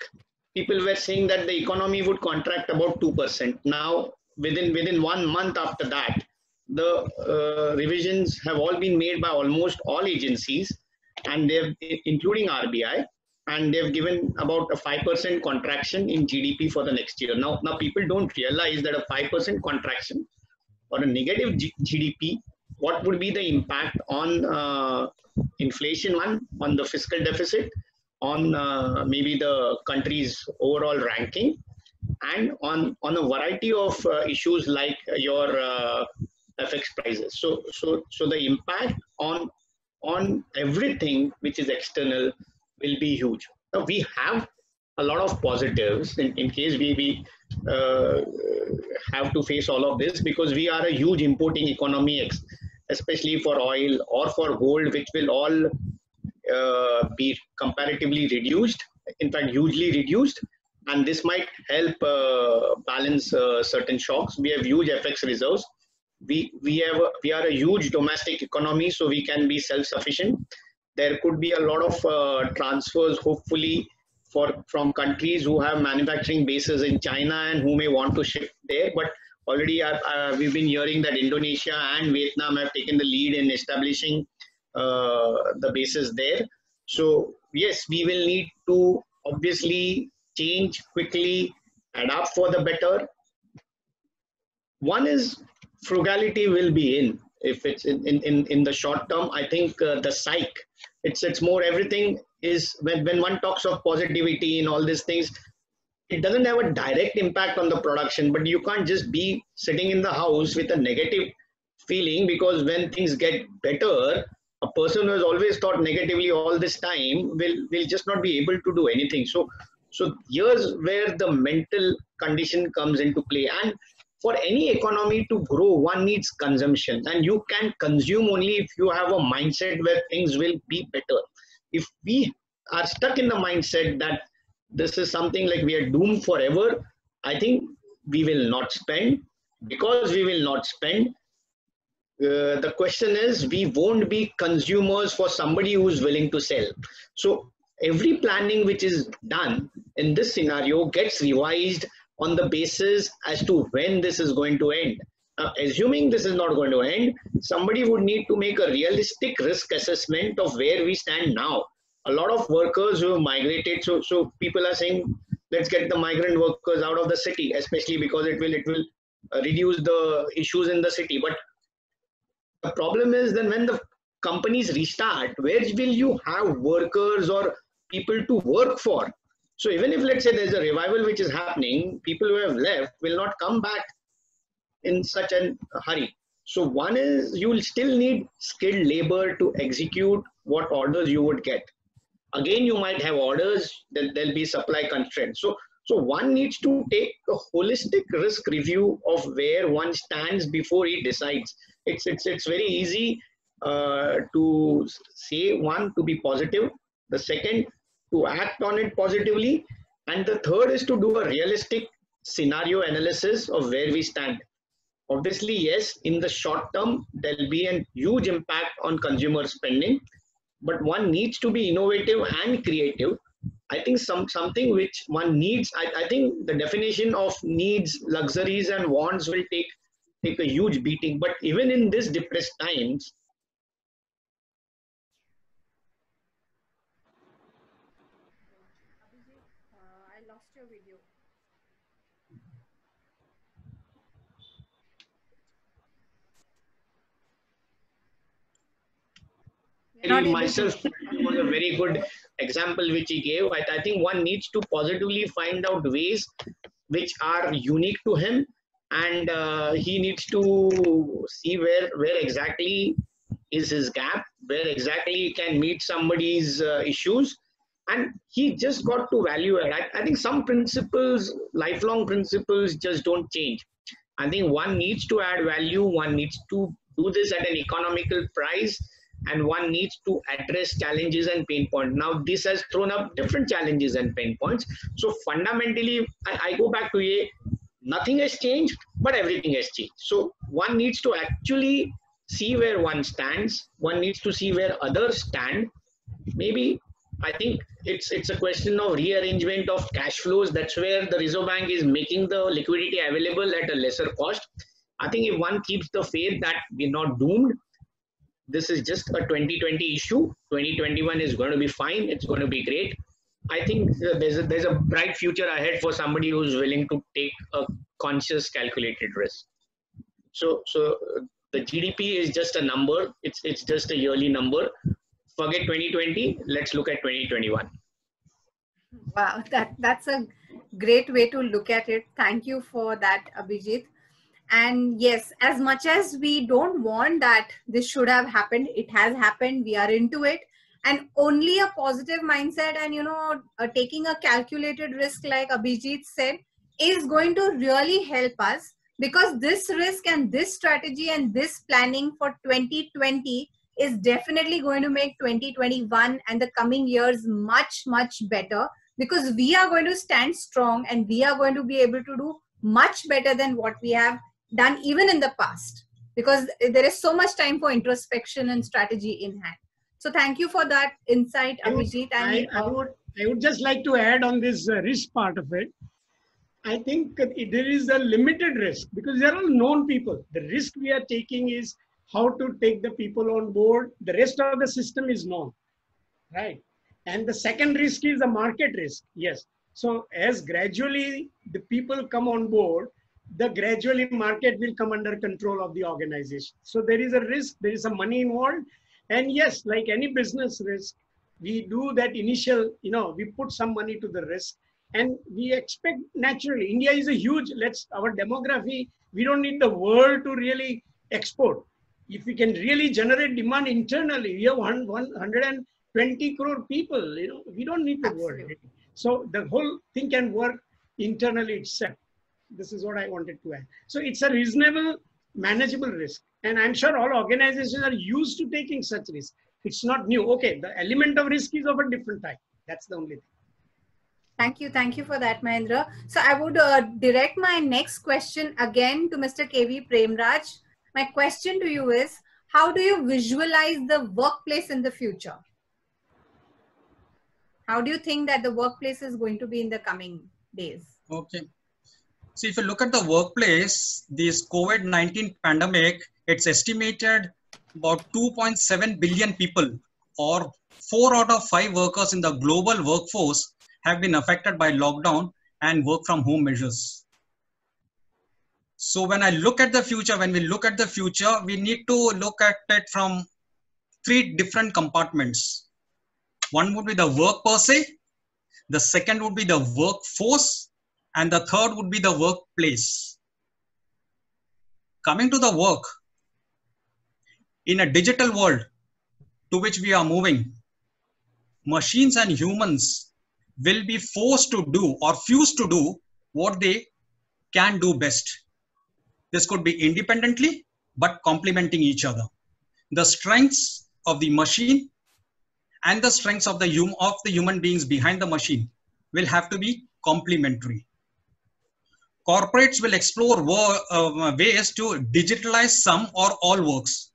people were saying that the economy would contract about 2%. Now, within 1 month after that, the revisions have all been made by almost all agencies, and they've, including RBI, and they've given about a 5% contraction in GDP for the next year. Now people don't realize that a 5% contraction or a negative GDP, what would be the impact on inflation, on the fiscal deficit, on maybe the country's overall ranking, and on a variety of issues like your FX prices. So the impact on everything which is external will be huge. Now we have a lot of positives in case we have to face all of this, because we are a huge importing economy, especially for oil or for gold, which will all be comparatively reduced, in fact hugely reduced, and this might help balance certain shocks. We have huge FX reserves. We are a huge domestic economy, so we can be self-sufficient. There could be a lot of transfers, hopefully, from countries who have manufacturing bases in China and who may want to shift there. But already we've been hearing that Indonesia and Vietnam have taken the lead in establishing the bases there. So yes, we will need to obviously change quickly, adapt for the better. One is frugality will be in. If it's in the short term, I think the psych, it's more everything is when one talks of positivity and all these things, it doesn't have a direct impact on the production, but you can't just be sitting in the house with a negative feeling, because when things get better, a person who has always thought negatively all this time will just not be able to do anything. So here's where the mental condition comes into play. And for any economy to grow, one needs consumption, and you can consume only if you have a mindset where things will be better. If we are stuck in the mindset that this is something like we are doomed forever, I think we will not spend. Because we will not spend, the question is, we won't be consumers for somebody who is willing to sell. So every planning which is done in this scenario gets revised on the basis as to when this is going to end. Assuming this is not going to end, somebody would need to make a realistic risk assessment of where we stand now. A lot of workers who have migrated, so people are saying, let's get the migrant workers out of the city, especially because it will reduce the issues in the city. But the problem is, then when the companies restart, where will you have workers or people to work for? So even if, let's say, there's a revival which is happening, people who have left will not come back in such a hurry. So one is, you will still need skilled labor to execute what orders you would get. Again, you might have orders, then there'll be supply constraints. So one needs to take a holistic risk review of where one stands before he decides. It's very easy to say, one, to be positive. The second, to act on it positively. And the third is to do a realistic scenario analysis of where we stand. Obviously, yes, in the short term, there'll be a huge impact on consumer spending. but one needs to be innovative and creative. I think something which one needs, I think the definition of needs, luxuries and wants will take a huge beating. But even in this depressed times, I lost your video. myself was a very good example which he gave. I think one needs to positively find out ways which are unique to him, and he needs to see where exactly is his gap, where exactly he can meet somebody's issues, and he just got to value it. I think some principles, lifelong principles, just don't change. I think one needs to add value, one needs to do this at an economical price, and one needs to address challenges and pain points. Now, this has thrown up different challenges and pain points. So fundamentally, I go back to nothing has changed, but everything has changed. So one needs to actually see where one stands. One needs to see where others stand. Maybe I think it's a question of rearrangement of cash flows. That's where the Reserve Bank is making the liquidity available at a lesser cost. I think if one keeps the faith that we're not doomed, this is just a 2020 issue. 2021 is going to be fine. It's going to be great. I think there's a bright future ahead for somebody who's willing to take a conscious, calculated risk. So the GDP is just a number. It's just a yearly number. Forget 2020. Let's look at 2021. Wow, that's a great way to look at it. Thank you for that, Abhijit. And yes, as much as we don't want that this should have happened, it has happened. We are into it. And only a positive mindset and, taking a calculated risk, like Abhijit said, is going to really help us, because this risk and this strategy and this planning for 2020 is definitely going to make 2021 and the coming years much, much better, because we are going to stand strong and we are going to be able to do much better than what we have done even in the past, because there is so much time for introspection and strategy in hand. So thank you for that insight, Abhijit. I would just like to add on this risk part of it. I think there is a limited risk because there are known people. The risk we are taking is how to take the people on board. The rest of the system is known, right? And the second risk is the market risk. Yes. So as gradually the people come on board, the gradually market will come under control of the organization. So there is a risk, there is some money involved. And yes, like any business risk, we do that initial, we put some money to the risk and we expect naturally, India is a huge, our demography, we don't need the world to really export. If we can really generate demand internally, we have 120 crore people, we don't need the world. So the whole thing can work internally itself. This is what I wanted to add. So it's a reasonable, manageable risk. And I'm sure all organizations are used to taking such risks. It's not new. Okay, the element of risk is of a different type. That's the only thing. Thank you. Thank you for that, Mahendra. So I would direct my next question again to Mr. KV Premraj. My question to you is, how do you visualize the workplace in the future? How do you think that the workplace is going to be in the coming days? Okay. So if you look at the workplace, this COVID-19 pandemic, it's estimated about 2.7 billion people, or 4 out of 5 workers in the global workforce have been affected by lockdown and work from home measures. So when I look at the future, when we look at the future, we need to look at it from 3 different compartments. One would be the work per se, the second would be the workforce, and the third would be the workplace. Coming to the work, in a digital world to which we are moving, machines and humans will be forced to do or fused to do what they can do best. This could be independently, but complementing each other. The strengths of the machine and the strengths of the human beings behind the machine will have to be complementary. Corporates will explore ways to digitalize some or all works.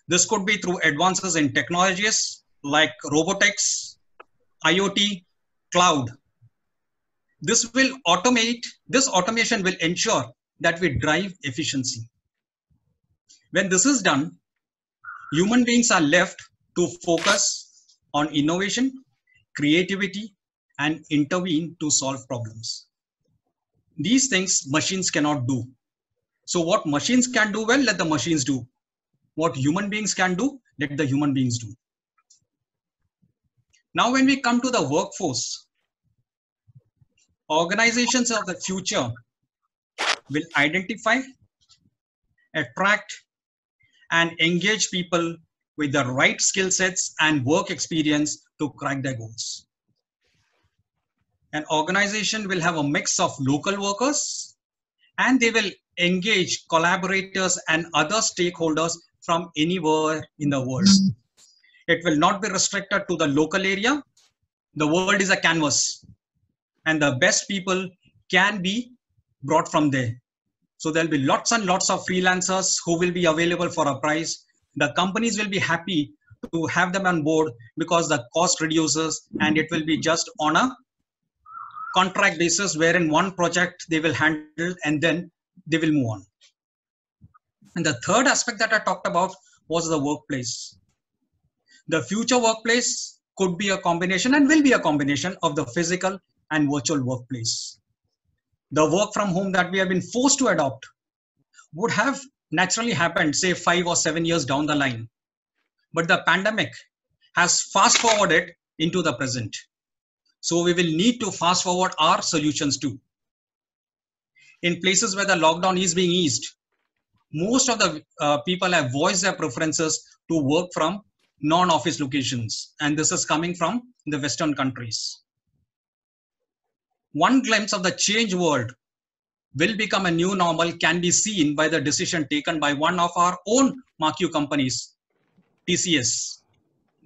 This could be through advances in technologies, like robotics, IoT, cloud. This automation will ensure that we drive efficiency. When this is done, human beings are left to focus on innovation, creativity, and intervene to solve problems. These things machines cannot do. So what machines can do well, let the machines do. What human beings can do, let the human beings do. Now when we come to the workforce, organizations of the future will identify, attract, and engage people with the right skill sets and work experience to crack their goals. An organization will have a mix of local workers, and they will engage collaborators and other stakeholders from anywhere in the world. It will not be restricted to the local area. The world is a canvas, and the best people can be brought from there. So there'll be lots and lots of freelancers who will be available for a price. The companies will be happy to have them on board because the cost reduces, and it will be just on a contract basis wherein one project they will handle and then they will move on. And the third aspect that I talked about was the workplace. The future workplace could be a combination and will be a combination of the physical and virtual workplace. The work from home that we have been forced to adopt would have naturally happened, say 5 or 7 years down the line. But the pandemic has fast forwarded into the present. So we will need to fast forward our solutions too. In places where the lockdown is being eased, most of the people have voiced their preferences to work from non-office locations. And this is coming from the Western countries. One glimpse of the change world will become a new normal can be seen by the decision taken by one of our own marquee companies, TCS.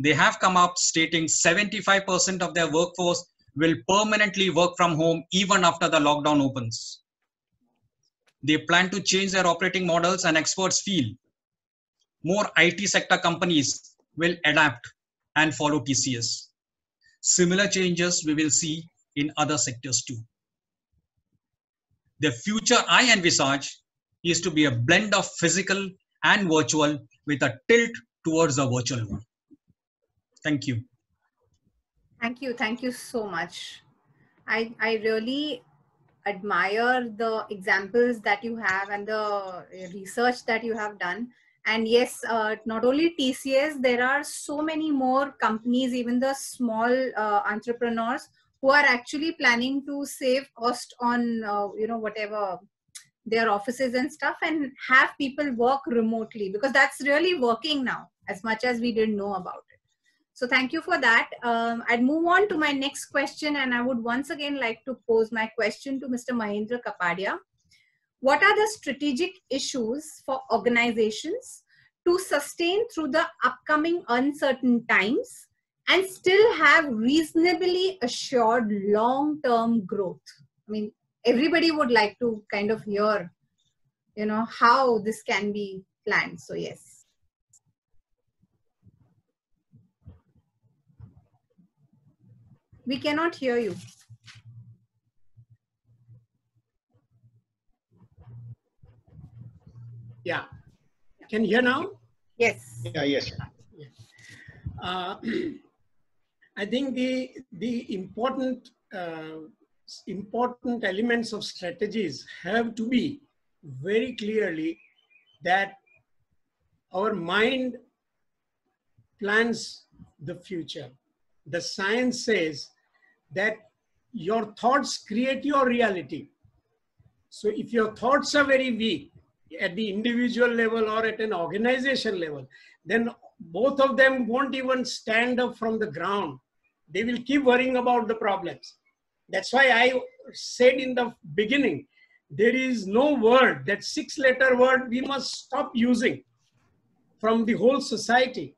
They have come up stating 75% of their workforce will permanently work from home even after the lockdown opens. They plan to change their operating models, and experts feel more IT sector companies will adapt and follow TCS. Similar changes we will see in other sectors too. The future I envisage is to be a blend of physical and virtual with a tilt towards the virtual one. Thank you. Thank you. Thank you so much. I really admire the examples that you have and the research that you have done. And yes, not only TCS, there are so many more companies, even the small entrepreneurs who are actually planning to save cost on, whatever their offices and stuff, and have people work remotely, because that's really working now as much as we didn't know about it. So thank you for that. I'd move on to my next question, and I would once again like to pose my question to Mr. Mahendra Kapadia. What are the strategic issues for organizations to sustain through the upcoming uncertain times and still have reasonably assured long-term growth? I mean, everybody would like to kind of hear, how this can be planned. So yes. We cannot hear you. Yeah. Can you hear now? Yes. Yeah, yes. I think the important elements of strategies have to be very clearly that our mind plans the future. The science says that your thoughts create your reality. So if your thoughts are very weak at the individual level or at an organization level, then both of them won't even stand up from the ground. They will keep worrying about the problems. That's why I said in the beginning, there is no word, that 6-letter word we must stop using from the whole society.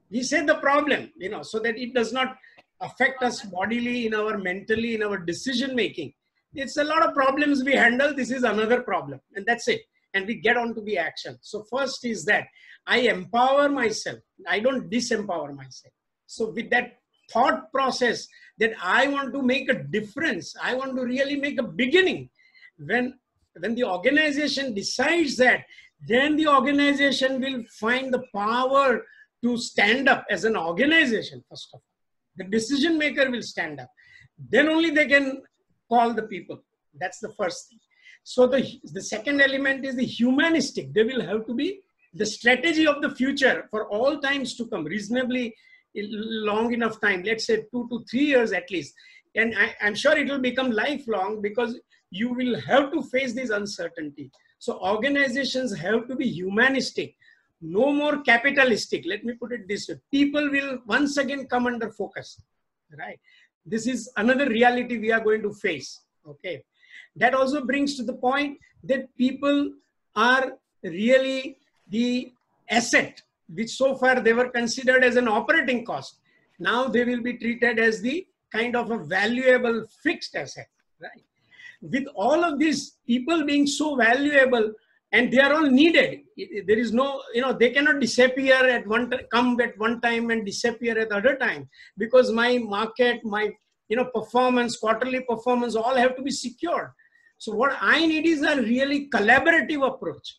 We say the problem, so that it does not affect us bodily, in our mentally, in our decision making. It's a lot of problems we handle. This is another problem, and that's it. And we get on to the action. So first is that I empower myself. I don't disempower myself. So with that thought process that I want to make a difference, I want to really make a beginning, when the organization decides that, then the organization will find the power to stand up as an organization. First of all, the decision maker will stand up. Then only they can call the people. That's the first thing. So the second element is the humanistic. They will have to be the strategy of the future for all times to come, reasonably long enough time, let's say 2 to 3 years at least. And I'm sure it will become lifelong, because you will have to face this uncertainty. So organizations have to be humanistic, no more capitalistic. Let me put it this way. People will once again come under focus, right? This is another reality we are going to face, okay? That also brings to the point that people are really the asset, which so far they were considered as an operating cost. Now they will be treated as the kind of a valuable fixed asset, right? With all of these people being so valuable, and they are all needed. There is no, they cannot disappear at come at one time and disappear at the other time, because my market, my performance, quarterly performance, all have to be secured. So what I need is a really collaborative approach.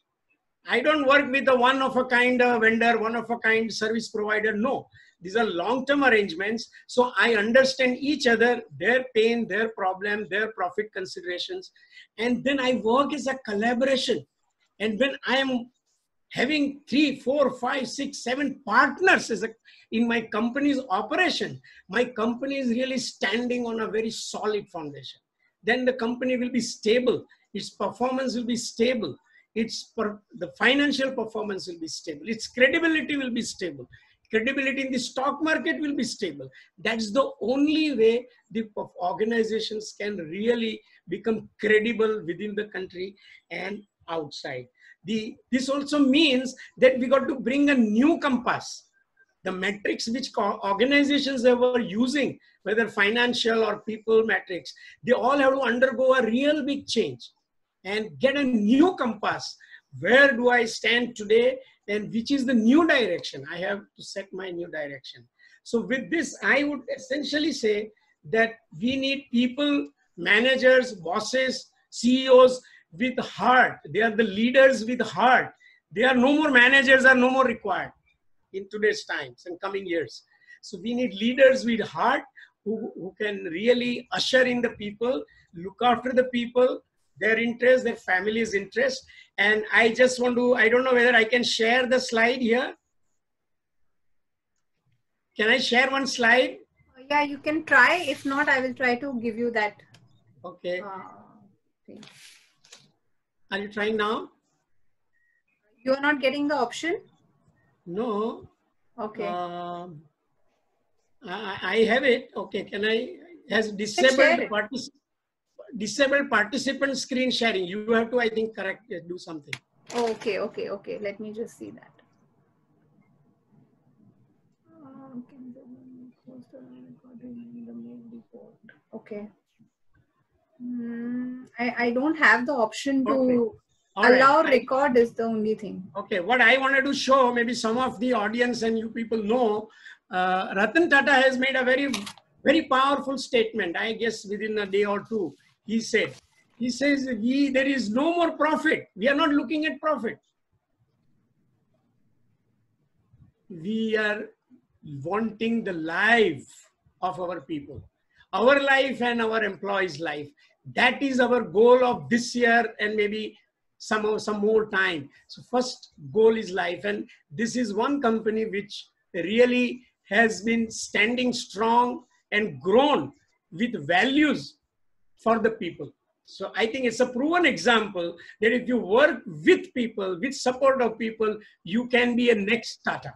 I don't work with a one-of-a-kind vendor, one-of-a-kind service provider. No, these are long-term arrangements. So I understand each other, their pain, their problem, their profit considerations. And then I work as a collaboration. And when I am having 3, 4, 5, 6, 7 partners in my company's operation, my company is really standing on a very solid foundation. Then the company will be stable. Its performance will be stable. The financial performance will be stable. Its credibility will be stable. Credibility in the stock market will be stable. That's the only way the organizations can really become credible within the country and outside. This also means that we got to bring a new compass. The metrics which organizations were using, whether financial or people metrics, they all have to undergo a real big change and get a new compass. Where do I stand today, and which is the new direction? I have to set my new direction. So with this, I would essentially say that we need people, managers, bosses, CEOs with heart. They are the leaders with heart. They are no more managers, are no more required in today's times and coming years. So we need leaders with heart who can really usher in the people, look after the people, their interest, their family's interest. And I just want to, I don't know whether I can share the slide here. Can I share one slide? Yeah, you can try. If not, I will try to give you that. Okay. Thing. Are you trying now? You are not getting the option? No. Okay. I have it. Okay. Can I? Has disabled participant screen sharing. You have to, I think, do something. Okay. Let me just see that. Okay. I don't have the option to allow record is the only thing. Okay. What I wanted to show, maybe some of the audience and you people know, Ratan Tata has made a very, very powerful statement, I guess within a day or two. He says, there is no more profit. We are not looking at profit. We are wanting the life of our people, our life and our employees' life. That is our goal of this year and maybe some more time. So first goal is life. And this is one company which really has been standing strong and grown with values for the people. So I think it's a proven example that if you work with people, with support of people, you can be a next Tata.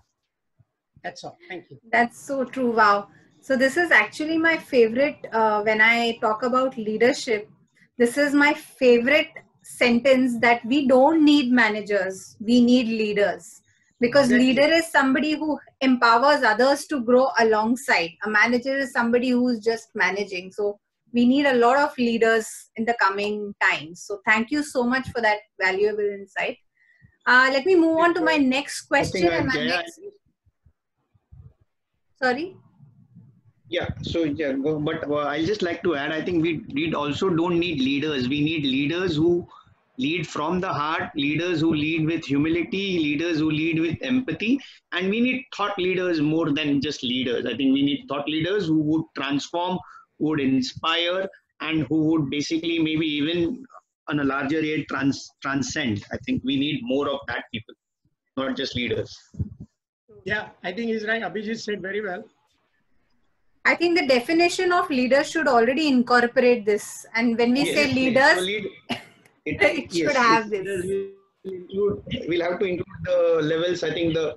That's all. Thank you. That's so true. Wow. So this is actually my favorite when I talk about leadership. This is my favorite sentence, that we don't need managers. We need leaders. Because leader is somebody who empowers others to grow alongside. A manager is somebody who's just managing. So we need a lot of leaders in the coming times. So thank you so much for that valuable insight. Let me move on to my next question. Sorry? Yeah, so yeah, but I'll just like to add, I think we also don't need leaders. We need leaders who lead from the heart, leaders who lead with humility, leaders who lead with empathy, and we need thought leaders more than just leaders. I think we need thought leaders who would transform, who would inspire, and who would basically maybe even on a larger age transcend. I think we need more of that people, not just leaders. Yeah, I think he's right. Abhijit said very well. I think the definition of leader should already incorporate this. And when we say leaders, so it should have this. We'll have to include the levels. I think the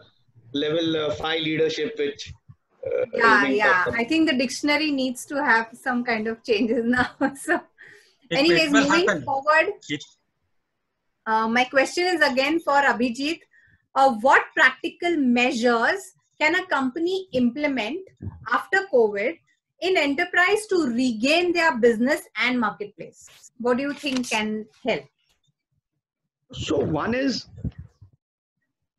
level 5 leadership, which yeah. I think the dictionary needs to have some kind of changes now. So, anyways, moving forward, my question is again for Abhijit. What practical measures can a company implement after COVID in enterprise to regain their business and marketplace? What do you think can help? So one is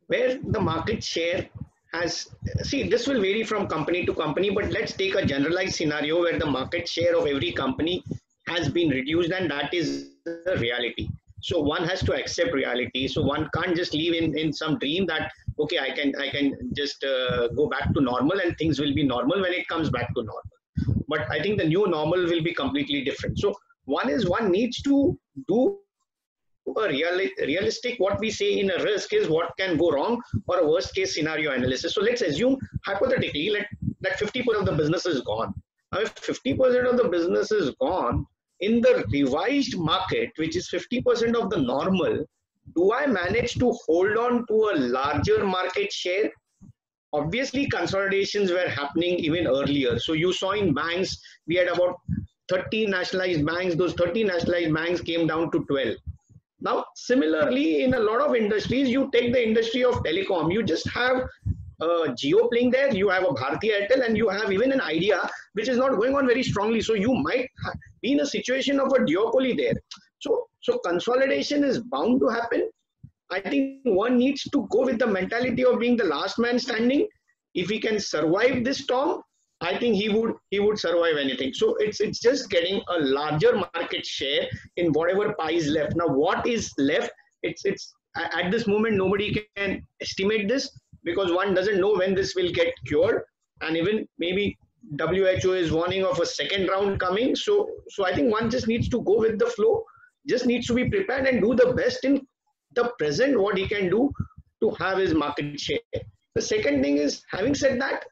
where the market share has, see, this will vary from company to company, but let's take a generalized scenario where the market share of every company has been reduced, and that is the reality. So one has to accept reality. So one can't just live in some dream that, okay, I can just go back to normal and things will be normal when it comes back to normal. But I think the new normal will be completely different. So one needs to do a realistic, what we say in a risk is what can go wrong, or a worst case scenario analysis. So let's assume hypothetically that 50% of the business is gone. Now if 50% of the business is gone, in the revised market, which is 50% of the normal, do I manage to hold on to a larger market share? Obviously, consolidations were happening even earlier. So you saw in banks, we had about 30 nationalized banks. Those 30 nationalized banks came down to 12. Now, similarly, in a lot of industries, you take the industry of telecom, you just have Jio playing there, you have a Bharti Airtel, and you have even an Idea, which is not going on very strongly. So you might be in a situation of a duopoly there. So consolidation is bound to happen. I think one needs to go with the mentality of being the last man standing. If he can survive this storm, I think he would survive anything. So it's just getting a larger market share in whatever pie is left. Now, what is left? It's at this moment nobody can estimate this, because one doesn't know when this will get cured, and even maybe WHO is warning of a second round coming. So I think one just needs to go with the flow, just needs to be prepared and do the best in the present what he can do to have his market share. The second thing is, having said that,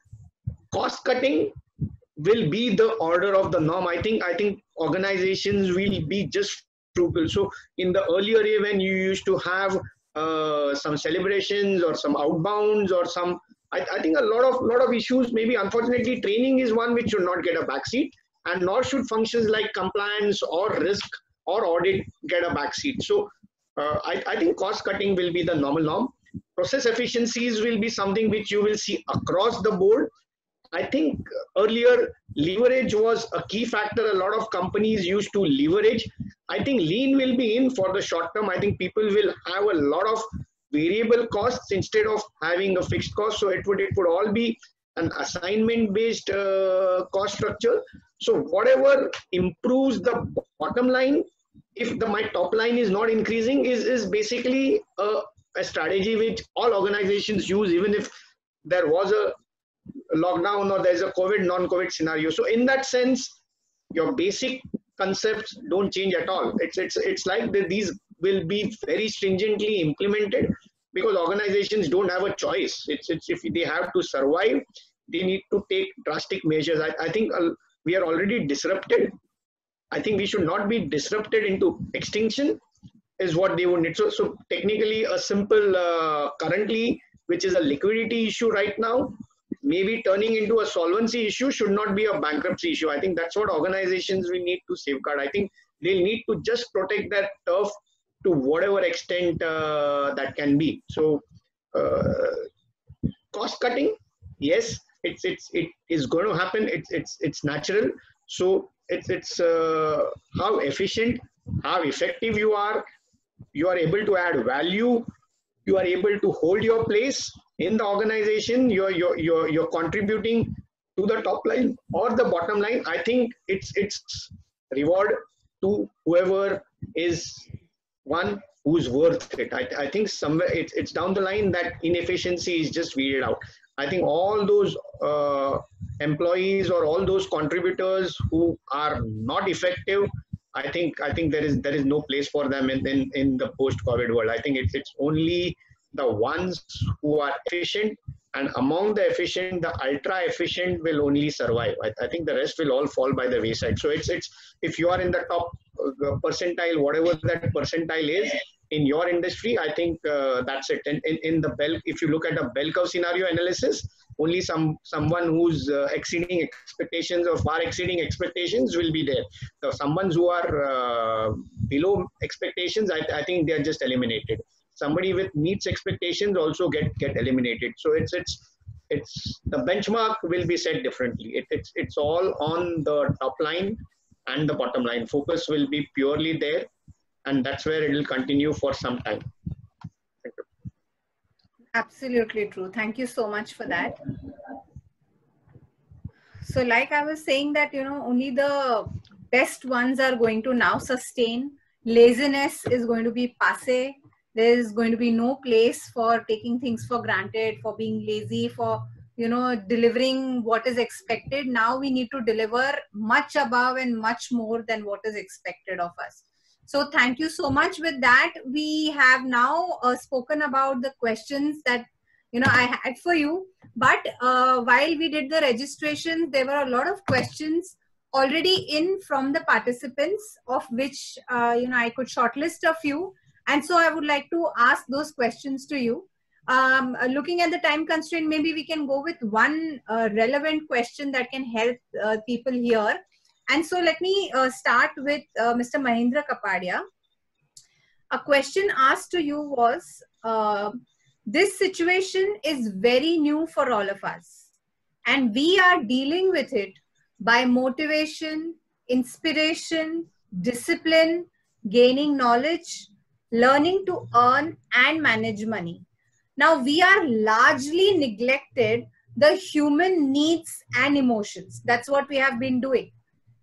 cost cutting will be the order of the norm. I think organizations will be just frugal. So in the earlier year, when you used to have some celebrations or some outbounds or some, I think a lot of issues, maybe unfortunately training is one which should not get a backseat, and nor should functions like compliance or risk or audit get a backseat. So I think cost cutting will be the normal norm. Process efficiencies will be something which you will see across the board. I think earlier leverage was a key factor. A lot of companies used to leverage. I think lean will be in for the short term. I think people will have a lot of variable costs instead of having a fixed cost. So it would all be an assignment based cost structure. So whatever improves the bottom line, if my top line is not increasing, is basically a strategy which all organizations use, even if there was a lockdown or there's a COVID, non-COVID scenario. So in that sense, your basic concepts don't change at all. It's like these will be very stringently implemented, because organizations don't have a choice. It's if they have to survive, they need to take drastic measures. I think we are already disrupted. I think we should not be disrupted into extinction, is what they would need. So technically, a simple currently, which is a liquidity issue right now, maybe turning into a solvency issue should not be a bankruptcy issue. I think that's what organizations we need to safeguard. I think they need to just protect their turf to whatever extent that can be. So cost cutting, yes, it is going to happen. It's natural. So it's how efficient, how effective you are able to add value, you are able to hold your place in the organization, you're contributing to the top line or the bottom line, I think it's reward to whoever is one who's worth it. I think somewhere it's down the line that inefficiency is just weeded out. I think all those employees or all those contributors who are not effective, I think there is no place for them in the post-COVID world. I think it's only the ones who are efficient, and among the efficient, the ultra efficient will only survive. I think the rest will all fall by the wayside. So it's if you are in the top percentile, whatever that percentile is in your industry, I think that's it. And in the bell, if you look at a bell curve scenario analysis, only someone who's exceeding expectations or far exceeding expectations will be there. So someone who are below expectations, I think they are just eliminated. Somebody with meets expectations also get eliminated. So it's the benchmark will be set differently. It's all on the top line and the bottom line. Focus will be purely there, and that's where it will continue for some time. Thank you. Absolutely true. Thank you so much for that. So like I was saying that, only the best ones are going to now sustain. Laziness is going to be passé. There is going to be no place for taking things for granted, for being lazy, for, delivering what is expected. Now we need to deliver much above and much more than what is expected of us. So thank you so much. With that, we have now spoken about the questions that, I had for you. But while we did the registration, there were a lot of questions already in from the participants, of which, I could shortlist a few. And so I would like to ask those questions to you. Looking at the time constraint, maybe we can go with one relevant question that can help people here. And so let me start with Mr. Mahindra Kapadia. A question asked to you was, this situation is very new for all of us, and we are dealing with it by motivation, inspiration, discipline, gaining knowledge, learning to earn and manage money. Now we are largely neglected the human needs and emotions. That's what we have been doing.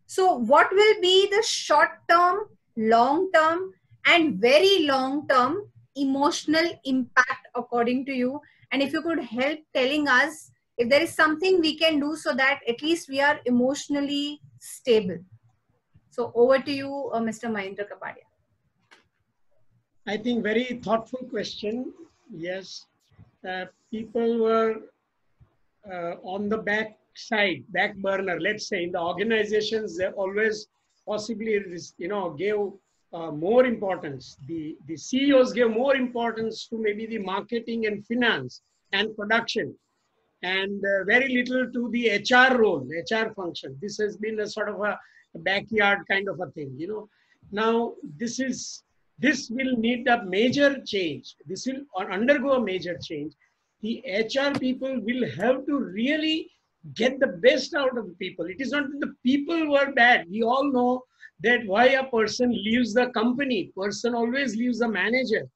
So what will be the short-term, long-term, and very long-term emotional impact according to you? And if you could help telling us if there is something we can do so that at least we are emotionally stable. So over to you, Mr. Mahindra Kapadia. I think very thoughtful question. Yes, people were on the back burner, let's say, in the organizations. They always possibly, gave more importance. The CEOs gave more importance to maybe the marketing and finance and production, and very little to the HR role, HR function. This has been a sort of a backyard kind of a thing. Now this will need a major change. This will undergo a major change. The HR people will have to really get the best out of the people. It is not that the people who are bad. We all know that why a person leaves the company. Person always leaves the manager.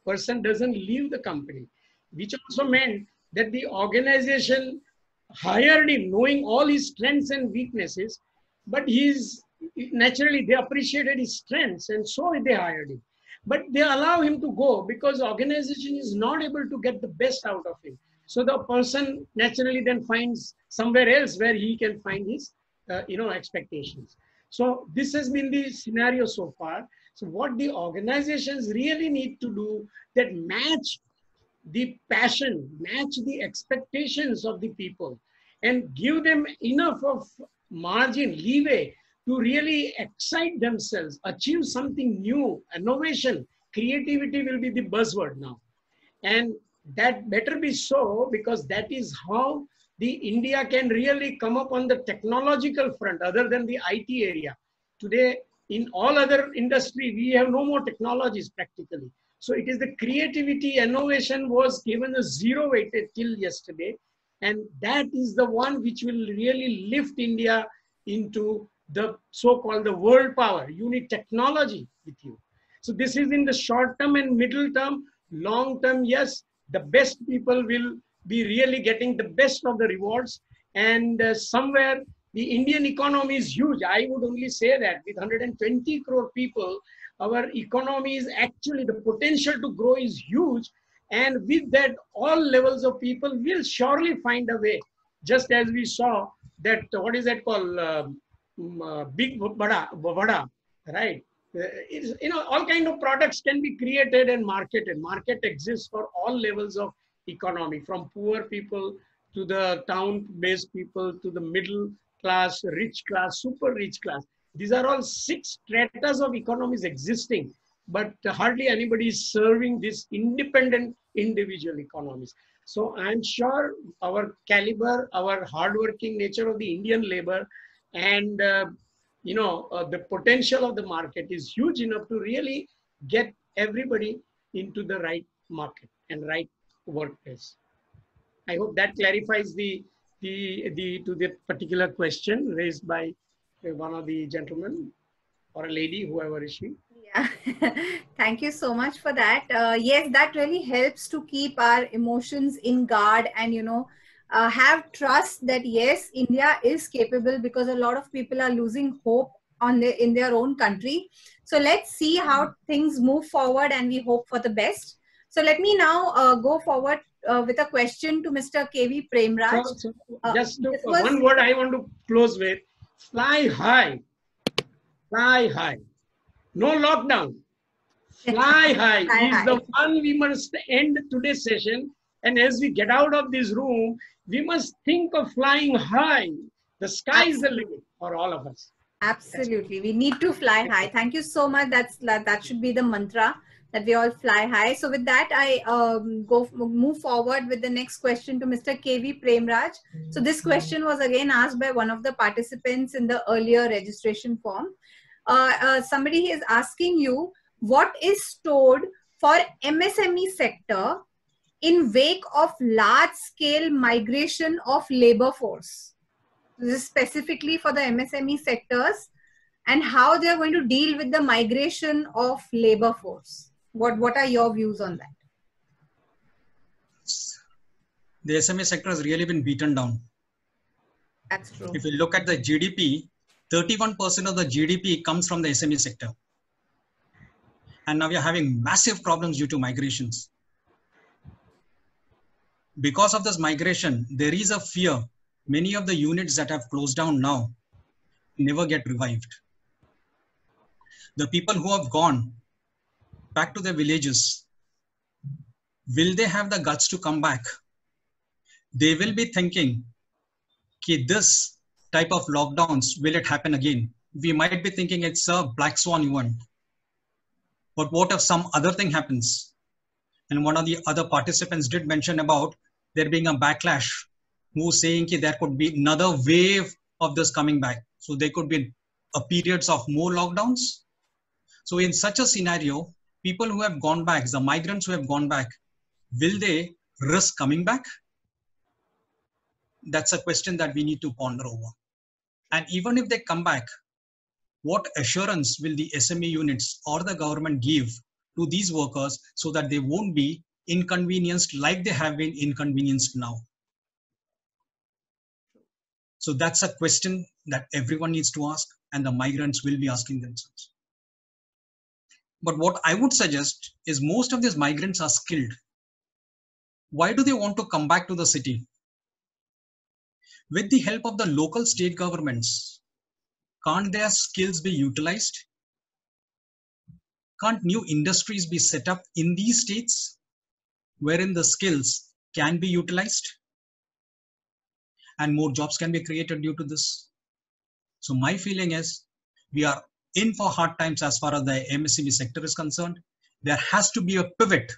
Person doesn't leave the company, which also meant that the organization hired him knowing all his strengths and weaknesses, but naturally they appreciated his strengths, and so they hired him. But they allow him to go because the organization is not able to get the best out of him. So the person naturally then finds somewhere else where he can find his expectations. So this has been the scenario so far. So what the organizations really need to do, that match the passion, match the expectations of the people, and give them enough of margin, leeway, to really excite themselves, achieve something new. Innovation, creativity will be the buzzword now. And that better be so, because that is how the India can really come up on the technological front, other than the IT area. Today, in all other industry, we have no more technologies practically. So it is the creativity, innovation was given a zero weighted till yesterday. And that is the one which will really lift India into the so-called the world power. You need technology with you. So this is in the short term and middle term. Long term, yes, the best people will be really getting the best of the rewards. And somewhere the Indian economy is huge. I would only say that with 120 crore people, our economy is actually, the potential to grow is huge. And with that, all levels of people will surely find a way. Just as we saw that, what is that called? Big Vada, right? All kind of products can be created and marketed. Market exists for all levels of economy, from poor people to the town-based people to the middle class, rich class, super rich class. These are all 6 stratas of economies existing, but hardly anybody is serving these independent individual economies. So I'm sure our caliber, our hardworking nature of the Indian labor, and the potential of the market is huge enough to really get everybody into the right market and right workplace. I hope that clarifies the particular question raised by one of the gentlemen or a lady, whoever is she. Yeah, thank you so much for that. Yes, that really helps to keep our emotions in guard and, have trust that yes, India is capable, because a lot of people are losing hope in their own country. So let's see how things move forward, and we hope for the best. So let me now go forward with a question to Mr. KV Premraj. Just one word I want to close with: fly high. Fly high. No lockdown. Fly high is the one we must end today's session. And as we get out of this room, we must think of flying high. The sky is the limit for all of us. Absolutely. We need to fly high. Thank you so much. That should be the mantra, that we all fly high. So with that, I move forward with the next question to Mr. KV Premraj. So this question was again asked by one of the participants in the earlier registration form. Somebody is asking you, what is stored for MSME sector in wake of large scale migration of labor force? This is specifically for the MSME sectors, and how they are going to deal with the migration of labor force. What are your views on that? The SME sector has really been beaten down. That's true. If you look at the GDP, 31% of the GDP comes from the SME sector. And now we are having massive problems due to migrations. Because of this migration, there is a fear many of the units that have closed down now never get revived. The people who have gone back to their villages, will they have the guts to come back? They will be thinking, okay, this type of lockdowns, will it happen again? We might be thinking it's a black swan event. But what if some other thing happens? And one of the other participants did mention about there being a backlash, who's saying that there could be another wave of this coming back. So there could be periods of more lockdowns. So in such a scenario, people who have gone back, the migrants who have gone back, will they risk coming back? That's a question that we need to ponder over. And even if they come back, what assurance will the SME units or the government give to these workers so that they won't be inconvenienced like they have been inconvenienced now? So that's a question that everyone needs to ask, and the migrants will be asking themselves. But what I would suggest is most of these migrants are skilled. Why do they want to come back to the city? With the help of the local state governments, can't their skills be utilized? Can't new industries be set up in these states wherein the skills can be utilized? And more jobs can be created due to this. So my feeling is we are in for hard times as far as the MSME sector is concerned. There has to be a pivot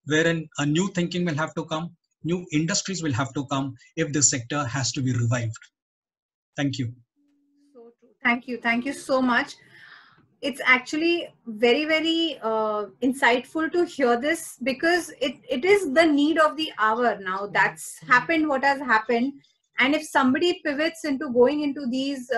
wherein a new thinking will have to come, new industries will have to come if the sector has to be revived. Thank you. So true. Thank you. Thank you so much. It's actually very, very insightful to hear this, because it is the need of the hour now. That's happened what has happened. And if somebody pivots into going into these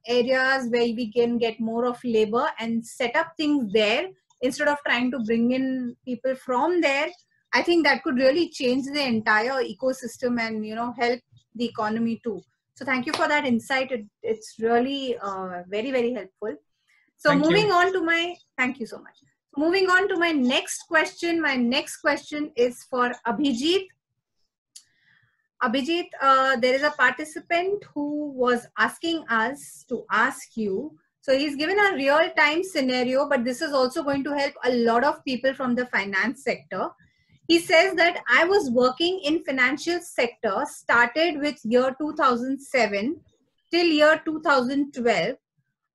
areas where we can get more of labor and set up things there, instead of trying to bring in people from there, I think that could really change the entire ecosystem and, you know, help the economy too. So thank you for that insight. It's really very, very helpful. So Thank moving you. on to my, thank you so much. Moving on to my next question. My next question is for Abhijit. Abhijit, there is a participant who was asking us to ask you. So he's given a real-time scenario, but this is also going to help a lot of people from the finance sector. He says that I was working in financial sector, started with year 2007 till year 2012.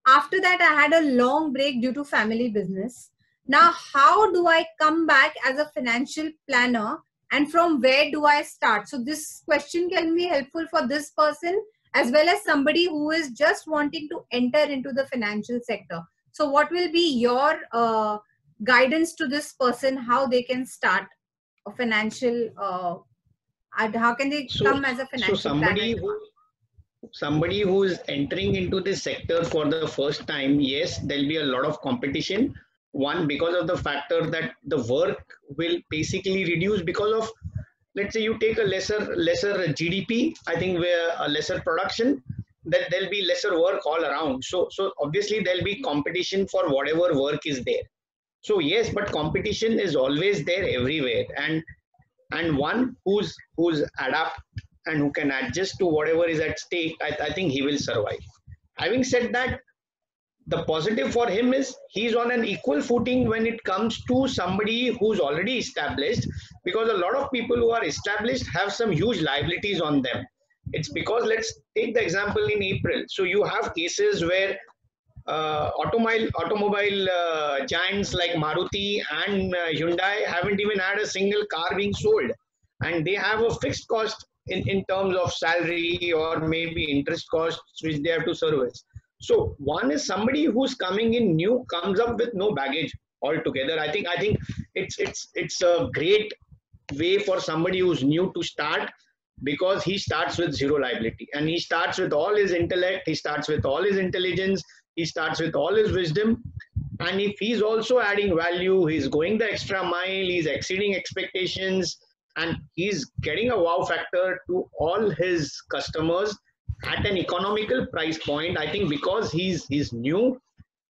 After that, I had a long break due to family business. Now, how do I come back as a financial planner, and from where do I start? So this question can be helpful for this person as well as somebody who is just wanting to enter into the financial sector. So what will be your guidance to this person, how they can start a financial, how can they come as a financial planner? Somebody who is entering into this sector for the first time, yes, there'll be a lot of competition. One, because of the factor that the work will basically reduce because of, let's say you take a lesser GDP, I think where a lesser production, then there'll be lesser work all around. So obviously there'll be competition for whatever work is there. So yes, but competition is always there everywhere, and one who's adapt and who can adjust to whatever is at stake, I think he will survive. Having said that, the positive for him is he's on an equal footing when it comes to somebody who's already established, because a lot of people who are established have some huge liabilities on them. It's because, let's take the example in April. So you have cases where automobile giants like Maruti and Hyundai haven't even had a single car being sold, and they have a fixed cost in terms of salary or maybe interest costs which they have to service. So one is somebody who's coming in new, comes up with no baggage altogether. I think it's a great way for somebody who's new to start, because he starts with zero liability and he starts with all his intellect, he starts with all his intelligence, he starts with all his wisdom. And if he's also adding value, he's going the extra mile, he's exceeding expectations, and he's getting a wow factor to all his customers at an economical price point. I think because he's new,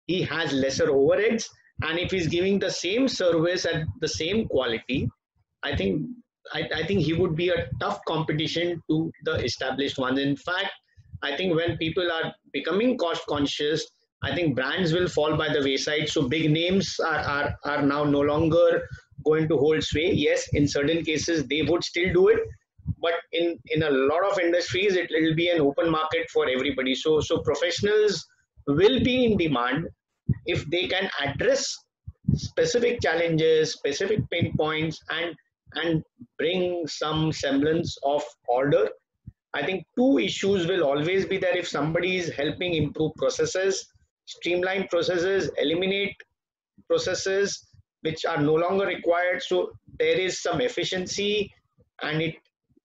he has lesser overheads, and if he's giving the same service at the same quality, I think he would be a tough competition to the established ones. In fact, I think when people are becoming cost conscious, I think brands will fall by the wayside. So big names are now no longer going to hold sway. Yes, in certain cases they would still do it, but in a lot of industries it will be an open market for everybody. So professionals will be in demand if they can address specific challenges, specific pain points, and bring some semblance of order. I think two issues will always be there. If somebody is helping improve processes, streamline processes, eliminate processes which are no longer required, so there is some efficiency and it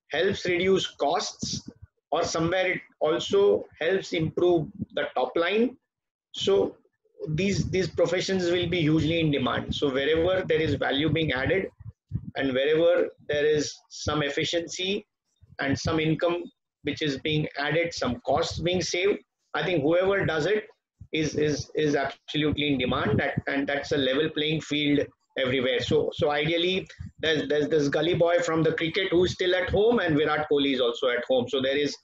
helps reduce costs, or somewhere it also helps improve the top line. So these professions will be hugely in demand. So wherever there is value being added and wherever there is some efficiency and some income which is being added, some costs being saved, I think whoever does it is absolutely in demand, and that's a level playing field everywhere. So ideally there's this gully boy from the cricket who's still at home, and Virat Kohli is also at home. So there is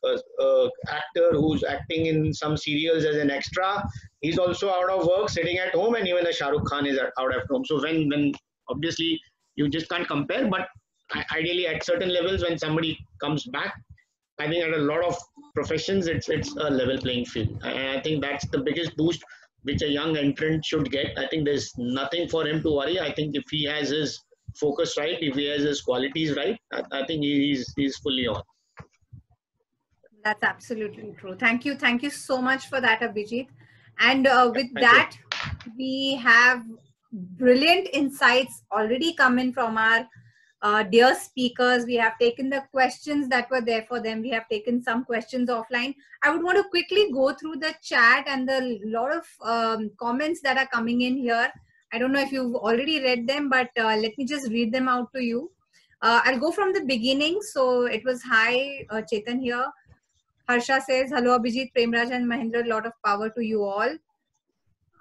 a actor who's acting in some serials as an extra, he's also out of work sitting at home, and even a Shah Rukh Khan is out of home. So when obviously you just can't compare, but ideally at certain levels when somebody comes back, I think at a lot of professions it's a level playing field, and I think that's the biggest boost which a young entrant should get. I think there's nothing for him to worry. I think if he has his focus right, if he has his qualities right, I think he's fully on. That's absolutely true. Thank you so much for that, Abhijit. And with that, we have brilliant insights already coming from our dear speakers. We have taken the questions that were there for them. We have taken some questions offline. I would want to quickly go through the chat and the lot of comments that are coming in here. I don't know if you've already read them, but let me just read them out to you. I'll go from the beginning. So it was hi, Chetan here. Harsha says, hello Abhijit, Premraj and Mahendra, a lot of power to you all.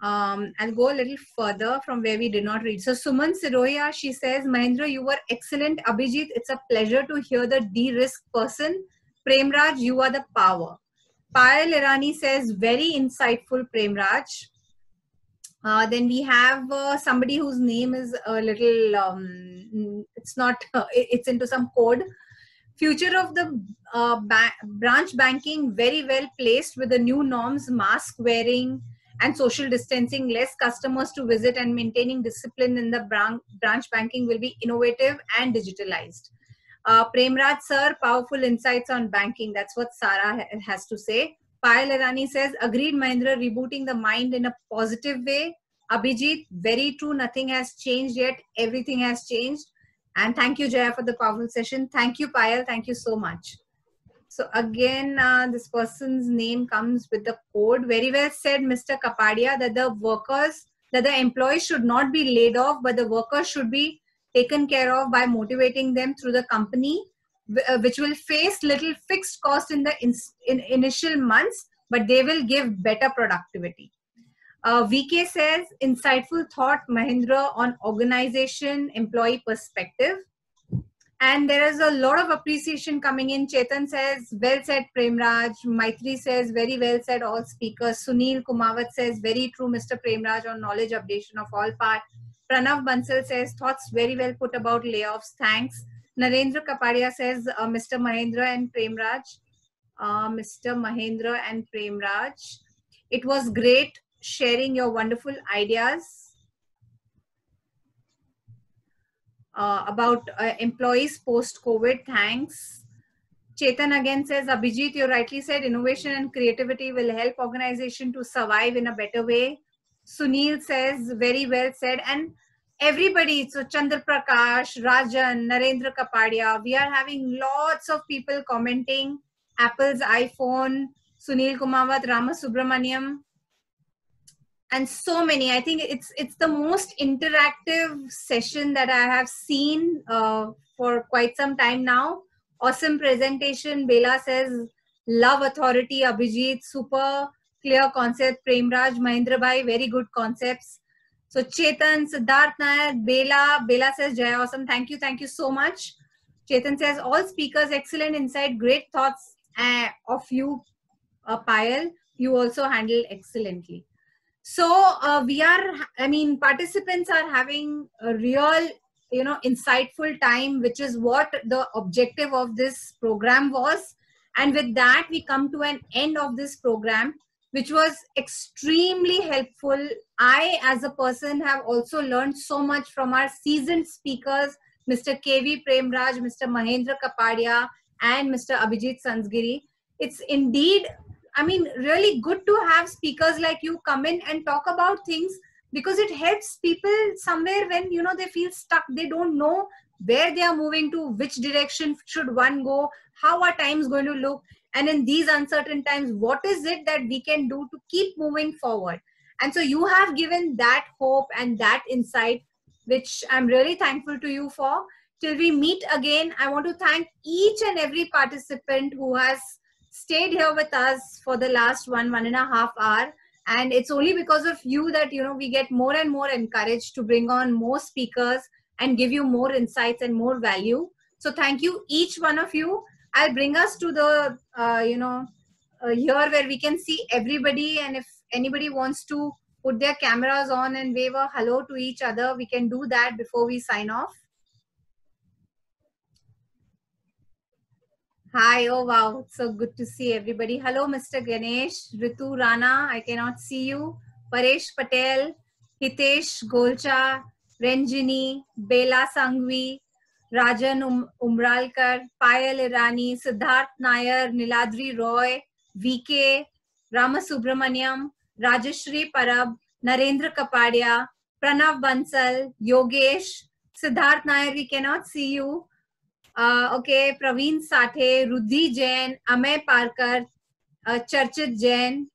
I'll go a little further from where we did not read. So Suman Siroya, she says, Mahendra, you were excellent. Abhijit, it's a pleasure to hear the de-risk person. Premraj, you are the power. Payal Irani says, very insightful, Premraj. Then we have somebody whose name is a little, it's not, it's into some code. Future of the branch banking, very well placed with the new norms, mask wearing and social distancing, less customers to visit and maintaining discipline in the branch banking will be innovative and digitalized. Premraj sir, powerful insights on banking. That's what Sarah has to say. Payal Irani says, agreed Mahendra, rebooting the mind in a positive way. Abhijit, very true. Nothing has changed yet. Everything has changed. And thank you, Jaya, for the powerful session. Thank you, Payal. Thank you so much. So again, this person's name comes with the code. Very well said, Mr. Kapadia, that the employees should not be laid off, but the workers should be taken care of by motivating them through the company, which will face little fixed cost in the initial months, but they will give better productivity. VK says, insightful thought, Mahendra, on organization, employee perspective. And there is a lot of appreciation coming in. Chetan says, well said, Premraj. Maitri says, very well said, all speakers. Sunil Kumawat says, very true, Mr. Premraj, on knowledge updation of all part. Pranav Bansal says, thoughts very well put about layoffs. Thanks. Narendra Kapadia says, Mr. Mahendra and Premraj. Mr. Mahendra and Premraj. It was great sharing your wonderful ideas about employees post-COVID. Thanks. Chetan again says, Abhijit, you rightly said, innovation and creativity will help organization to survive in a better way. Sunil says, very well said. And everybody, so Chandra Prakash, Rajan, Narendra Kapadia, we are having lots of people commenting. Apple's iPhone, Sunil Kumawat, Rama Subramaniam, and so many. I think it's the most interactive session that I have seen for quite some time now. Awesome presentation. Bela says, love authority, Abhijit, super clear concept. Premraj, Mahendra bhai, very good concepts. So Chetan, Siddharth Nair, Bela says, Jaya, awesome. Thank you so much. Chetan says, all speakers, excellent insight, great thoughts of you, Payal. You also handle excellently. So participants are having a real, insightful time, which is what the objective of this program was. And with that, we come to an end of this program, which was extremely helpful. I, as a person, have also learned so much from our seasoned speakers, Mr. KV Premraj, Mr. Mahendra Kapadia, and Mr. Abhijit Sansgiri. It's indeed, really good to have speakers like you come in and talk about things, because it helps people somewhere when, they feel stuck. They don't know where they are moving to, which direction should one go, how are times going to look. And in these uncertain times, what is it that we can do to keep moving forward? And so you have given that hope and that insight, which I'm really thankful to you for. Till we meet again, I want to thank each and every participant who has stayed here with us for the last 1.5 hours. And it's only because of you that, we get more and more encouraged to bring on more speakers and give you more insights and more value. So thank you, each one of you. I'll bring us to the, here where we can see everybody. And if anybody wants to put their cameras on and wave a hello to each other, we can do that before we sign off. Hi, oh wow, so good to see everybody. Hello, Mr. Ganesh, Ritu Rana, I cannot see you. Paresh Patel, Hitesh Golcha, Renjini, Bela Sangvi, Rajan Umralkar, Payal Irani, Siddharth Nair, Niladri Roy, VK, Rama Subramaniam, Rajashri Parab, Narendra Kapadia, Pranav Bansal, Yogesh, Siddharth Nair, we cannot see you. Okay, Praveen Sathe, Ruddhi Jain, Amay Parkar, Charchit Jain,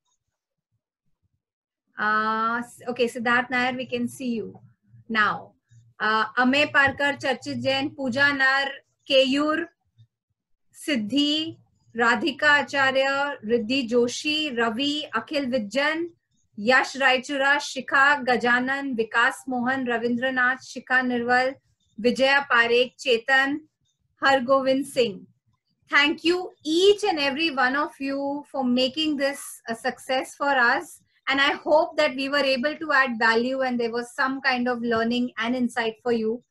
Okay, Siddharth Nair, we can see you now. Amey Parkar, Charchit Jain, Pooja Nar, Keyur, Siddhi, Radhika Acharya, Riddhi Joshi, Ravi, Akhil Vijjan, Yash Raichura, Shikha Gajanan, Vikas Mohan, Ravindranath, Shikha Nirval, Vijaya Parekh, Chetan, Hargovind Singh. Thank you, each and every one of you, for making this a success for us. And I hope that we were able to add value and there was some kind of learning and insight for you.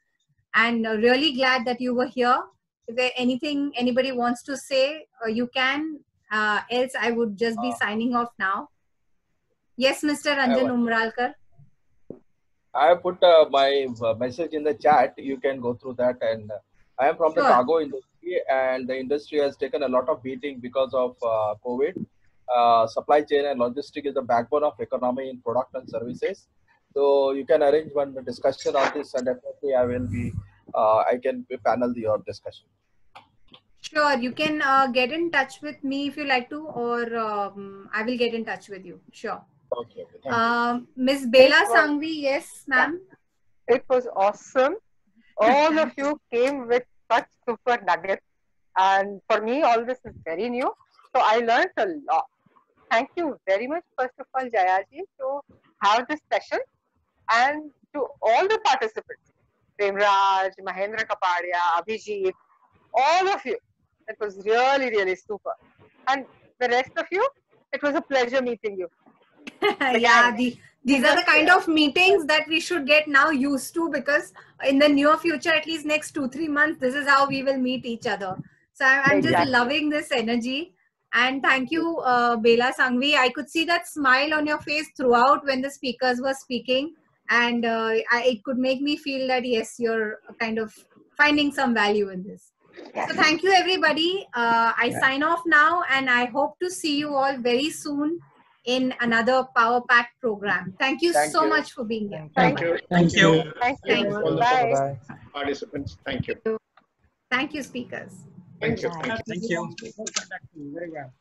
And really glad that you were here. If there anything anybody wants to say, you can. Else, I would just be signing off now. Yes, Mr. Ranjan Umralkar. I put my message in the chat. You can go through that. And I am from the cargo industry, and the industry has taken a lot of beating because of COVID. Supply chain and logistics is the backbone of economy in product and services. So you can arrange one discussion on this, and definitely I will be. I can panel your discussion. Sure, you can get in touch with me if you like to, or I will get in touch with you. Sure. Okay. Ms. Bela Sangvi, yes, ma'am. It was awesome. All of you came with such super nuggets, and for me, all this is very new. So I learned a lot. Thank you very much, first of all, Jayaji, to have this session, and to all the participants, Premraj, Mahendra Kapadia, Abhijit, all of you. It was really, really super. And the rest of you, it was a pleasure meeting you. Yeah, these are the kind of meetings that we should get now used to, because in the near future, at least next 2-3 months, this is how we will meet each other. So I'm just loving this energy. And thank you, Bela Sangvi. I could see that smile on your face throughout when the speakers were speaking. And it could make me feel that, yes, you're kind of finding some value in this. So thank you, everybody. I sign off now, and I hope to see you all very soon in another Power Pack program. Thank you so much for being here. Thank you. Thank you. All the Bye. participants. Thank you. Thank you, speakers. Thank you. Thank you. Very well.